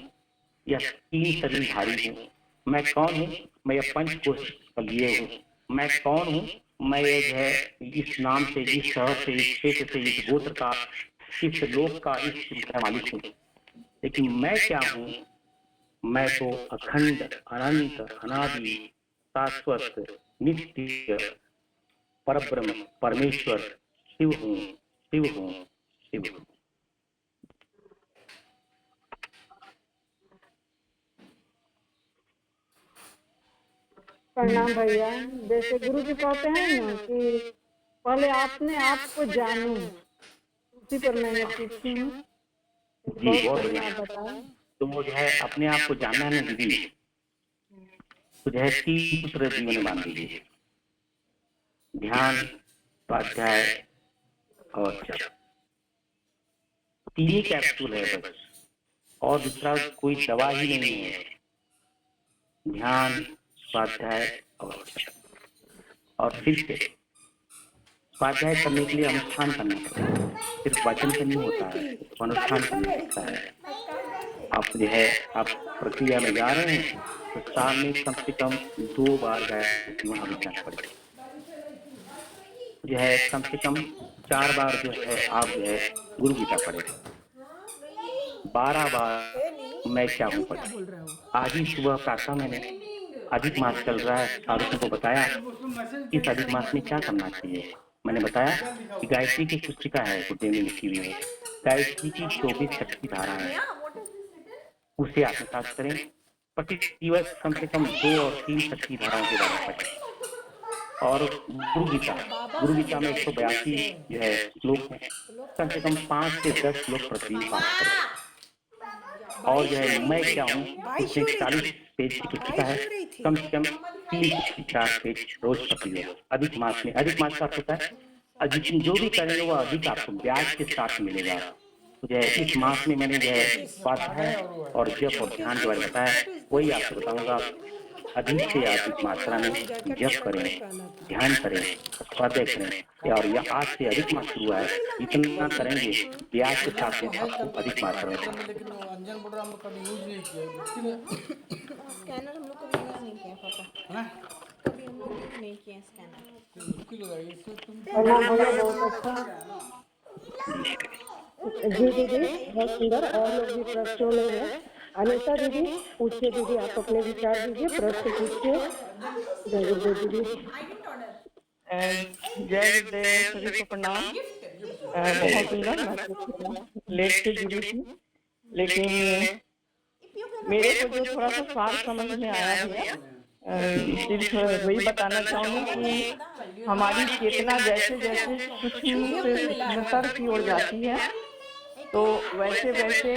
यह 3 शरीरधारी हूँ। मैं कौन हूँ? मैं यह 5 कोश लिए हूँ। मैं कौन हूँ? मैं ये है इस नाम से, इस शहर से, इस क्षेत्र से, इस गोत्र का, इस लोक का, इस मालिक हूँ। लेकिन मैं क्या हूँ? मैं तो अखंड, अनंत, अनादि, शाश्वत, नित्य, परब्रह्म, परमेश्वर, शिव हूँ, शिव हूँ, शिव हूँ। प्रणाम भैया। जैसे गुरु जी कहते हैं ना कि पहले आपने आप को जानो, उसी पर मैंने सीखी हूँ। बहुत बढ़िया। तो वो जो है अपने आप को जानना है ना दीदी, तो जो है 3 सूत्र जीवन में मान लीजिए, ध्यान, स्वाध्याय और जप। 3 ही कैप्सूल है बस, और दूसरा कोई दवा ही नहीं है। ध्यान, स्वाध्याय और जप। और फिर से स्वाध्याय करने के लिए अनुष्ठान करना पड़ता है, सिर्फ वचन से नहीं होता है, अनुष्ठान करना पड़ता है। आप जो है आप प्रक्रिया में जा रहे हैं तो साल में कम से कम 2 बार गायत्री महाविद्यालय पढ़े, जो है कम से कम 4 बार जो है आप जो है गुरु गीता पढ़े, 12 बार मैं क्या हूँ पढ़े। आज ही सुबह प्रार्थना मैंने अधिक मास चल रहा है, साधकों को बताया इस अधिक मास में क्या करना चाहिए। मैंने बताया कि गायत्री की पुस्तिका है गुरुदेव ने लिखी हुई है, गायत्री की 24 शक्ति धारा है, उसे आत्मसात करें। प्रति दिवस कम से कम 2 और 3 शक्ति धाराओं के बारे में पढ़ें। और गुरु गीता में 182 जो है श्लोक है, कम से कम 5 से 10 श्लोक प्रतिदिन पाठ करें। और जो है मैं क्या हूँ, उसमें 40 पेज की पुस्तिका है, कम से कम 3 से 4 पेज रोज पढ़िए। अधिक मास में, अधिक मास का होता है अधिक जो भी करेंगे वो अधिक आपको ब्याज के साथ मिलेगा। तो जो है इस मास में मैंने जो है स्वाध्याय और जप और ध्यान के बारे में बताया, वही आपको बताऊंगा। अधिक से अधिक मात्रा में जप करें, ध्यान करें, स्वाध्याय करें। और यह आज से अधिक मास शुरू है, इतना करेंगे ब्याज के साथ में आपको अधिक मात्रा में। स्कैनर हम लोग कभी यूज नहीं किया पापा, कभी हम लोग यूज नहीं किया स्कैनर। बहुत अच्छा जी दीदी, बहुत सुंदर। और लोग भी प्रश्नों में है। अनिता दीदी पूछिए, दीदी आप अपने विचार दीजिए, प्रश्न पूछिए। जय गुरुदेव दीदी। जय गुरुदेव, सभी को प्रणाम। बहुत सुंदर, लेट से जुड़ी थी, लेकिन मेरे को जो थोड़ा सा सार समझ में आया है, सिर्फ वही बताना चाहूँगी कि हमारी चेतना जैसे जैसे सूक्ष्म से सूक्ष्मतर की ओर जाती है, तो वैसे वैसे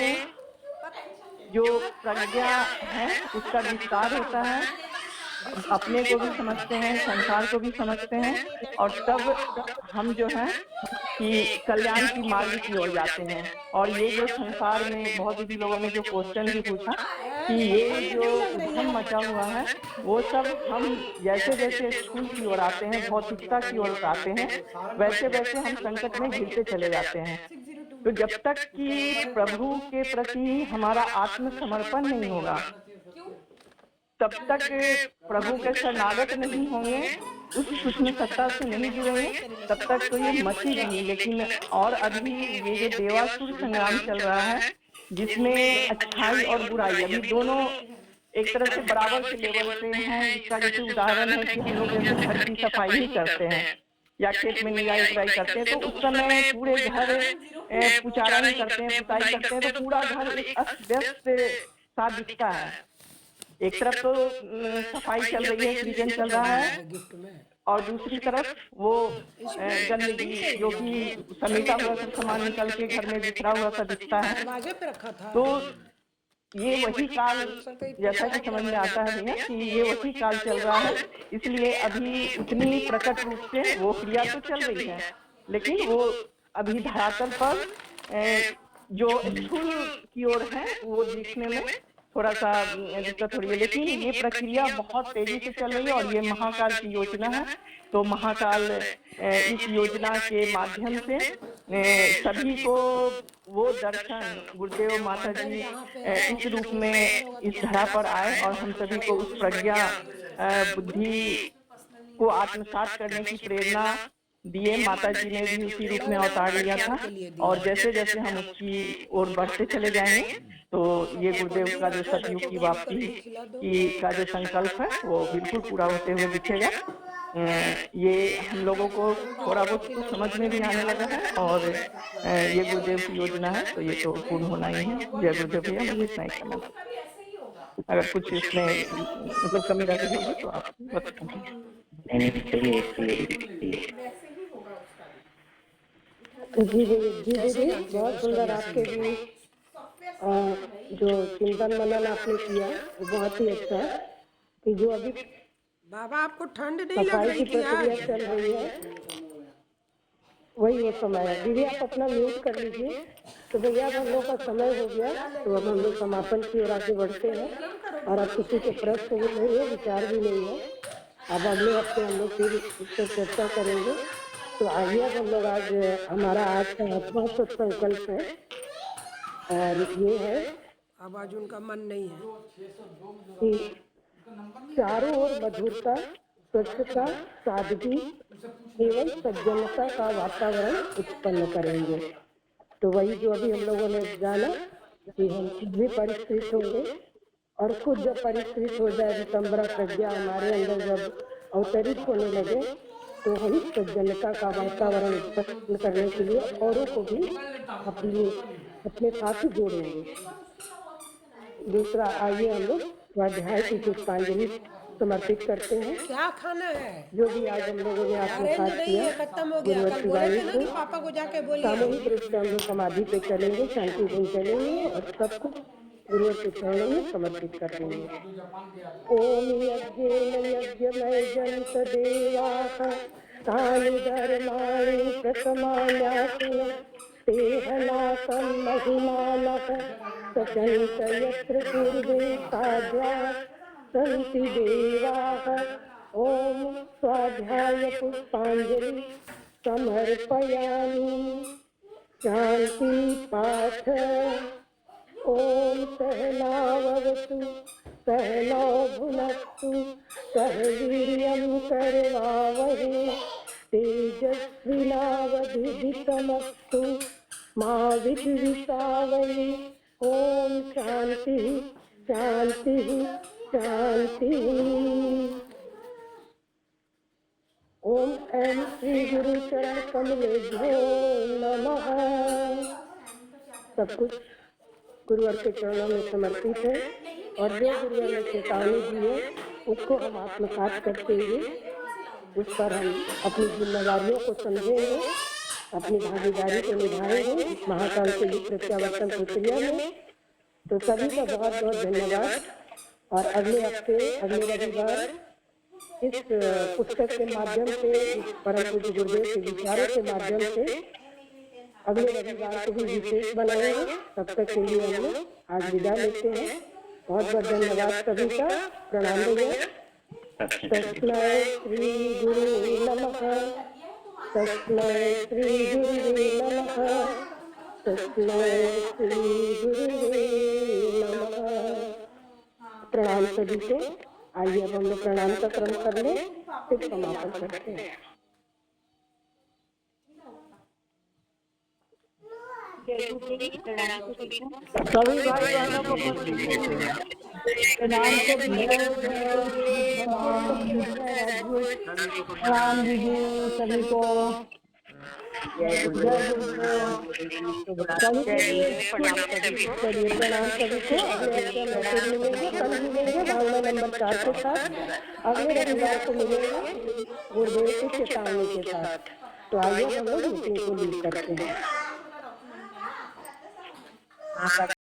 जो प्रज्ञा है उसका विस्तार होता है। अपने को भी समझते हैं, संसार को भी समझते हैं, और तब हम जो है कि कल्याण की मार्ग की ओर जाते हैं। और ये जो संसार में बहुत ही लोगों ने जो क्वेश्चन भी पूछा कि ये जो उद्यम मचा हुआ है, वो सब हम जैसे जैसे स्कूल की ओर आते हैं, भौतिकता की ओर आते हैं, वैसे वैसे हम संकट में घिरते चले जाते हैं। तो जब तक कि प्रभु के प्रति हमारा आत्मसमर्पण नहीं होगा, तब तक प्रभु के शरणागत नहीं होंगे, उस सूक्ष्म सत्ता से नहीं जुड़ेंगे, तब तक तो ये मचेगी। लेकिन और अभी ये जो देवासुर संग्राम चल रहा है, जिसमें अच्छाई और बुराई अभी दोनों एक तरह से बराबर के लेवल पे हैं। इसका जैसे उदाहरण है कि हम लोग जैसे घर की सफाई ही करते हैं या खेत में निराई उराई करते हैं, तो उस समय पूरे घर पुचारा नहीं करते हैं, पुताई करते हैं, तो पूरा घर एक अस्त व्यस्त सा दिखता है। एक तरफ तो सफाई चल रही है, सृजन चल रहा है, और दूसरी तरफ वो गंदगी जो कि समेटा हुआ सब सामान निकल के घर में बिखरा हुआ सा दिखता है। तो ये वही काल, जैसा कि समझ में आता है भैया कि ये वही काल चल रहा है। इसलिए अभी उतनी प्रकट रूप से वो क्रिया तो चल रही है, लेकिन वो अभी धरातल पर जो स्थूल की ओर है वो दिखने में थोड़ा सा दिक्कत हो रही है। लेकिन ये प्रक्रिया बहुत तेजी से चल रही है, और ये महाकाल की योजना है। तो महाकाल इस योजना के माध्यम से सभी को वो दर्शन, गुरुदेव माता जी इस रूप में इस धरा पर आए और हम सभी को उस प्रज्ञा बुद्धि को आत्मसात करने की प्रेरणा दिए। माता जी ने भी उसी रूप में अवतार लिया था, और जैसे जैसे हम उसकी ओर बढ़ते चले जाएंगे तो ये गुरुदेव का जो सतयुग की वापसी की का जो संकल्प है वो बिल्कुल पूरा होते हुए दिखेगा। ये हम लोगों को थोड़ा बहुत तो समझ में भी आने लगा है, और ये गुरुदेव की योजना है, तो ये तो पूर्ण होना ही है। जय गुरुदेव भैया, मुझे इतना ही कहना। अगर कुछ इसमें मतलब कमी रह गई होगी तो आप बताइए। जी दीदी, बहुत सुंदर। आपके भी जो चिंतन मनन आपने किया वो बहुत ही अच्छा है कि जो अभी बाबा आपको ठंड नहीं लग सफाई रही की क्या? प्रक्रिया चल रही है, वही वो समय है। दीदी आप अपना म्यूट कर लीजिए। तो भैया अब हम लोग का समय हो गया, तो अब हम लोग समापन की ओर आगे बढ़ते हैं। और अब किसी के प्रश्न भी नहीं है, विचार भी नहीं है। अब अगले हफ्ते हम लोग फिर इस पर चर्चा करेंगे। तो आइए अब हम लोग आज हमारा आज का 8वां संकल्प है, और ये है अब आज उनका मन नहीं है कि चारों ओर मधुरता, स्वच्छता, सादगी एवं सज्जनता का वातावरण उत्पन्न करेंगे। तो वही जो अभी हम लोगों ने जाना कि हम खुद भी परिष्कृत होंगे, और खुद जब परिष्कृत हो जाए, वितंबरा प्रज्ञा हमारे अंदर जब अवतरित होने लगे, तो हम सज्जनता का वातावरण उत्पन्न करने के लिए औरों को भी अपने साथ जोड़ेंगे। दूसरा, आइए हम लोग स्वाध्याय की पुष्पांजलि समर्पित करते हैं। क्या खाना है? जो भी आज हम लोगों ने अरे आत्मसात नहीं, किया, ये खत्म हो गया। कल बोले थे ना कि पापा को जाके बोलिए। सामूहिक रूप से हम लोग समाधि पे चलेंगे, शांति गुण चलेंगे और सब कुछ गुरुवर के चरणों में समर्पित कर देंगे। ओम यज्ञेन यज्ञमय जनित देवाः तानि धर्माणि प्रथमान्यासुन तेहनासं महिमानः सचन्त यत्र पूर्वे साध्या सन्ति देवाः। ओम स्वाध्याय पुष्पांजलि समर्पयामि। शांति पाठ। ओम सहनावतु सहनौ भुनक्तु सह वीर्यं करवावहै तेजस्विनावधीतमस्तु मा विद्विषावहै। ओम शांति शांति शांति। ओम ऐं श्री गुरु चरण कमलेभ्यो नमः। सब कुछ गुरुवर के चरणों में समर्पित है और जो गुरुवर ने चेतावनी दी है उसको हम आत्मसात करते हुए उस पर हम अपनी जिम्मेदारियों को समझेंगे, अपनी भागीदारी को निभाएंगे इस महाकाल के युग प्रत्यावर्तन प्रक्रिया में। तो सभी का बहुत बहुत धन्यवाद। और अगले हफ्ते, अगले रविवार इस पुस्तक के माध्यम से, इस परम पूज्य गुरुदेव के विचारों के माध्यम से अगले रविवार को भी विशेष बनाएंगे। तब तक के लिए हम लोग आज विदा लेते हैं। बहुत बहुत धन्यवाद सभी का। प्रणाम भैया। तस्मै श्री गुरु नमः। तस्मै श्री गुरु नमः। तस्मै श्री गुरु नमः। प्रणाम सभी को। आइए अब हम लोग प्रणाम का क्रम कर लें, फिर समापन करते हैं। सभी भाई बहनों को प्रणाम प्रणाम दीजिए सभी को। जय गुरुदेव। चलिए प्रणाम सभी को। अगले हफ्ते में फिर मिलेंगे, कल मिलेंगे भावना नंबर 4 के साथ। अगले रविवार को मिलेंगे गुरुदेव की चेतावनी के साथ। तो आइए हम लोग मीटिंग को लीड करते हैं।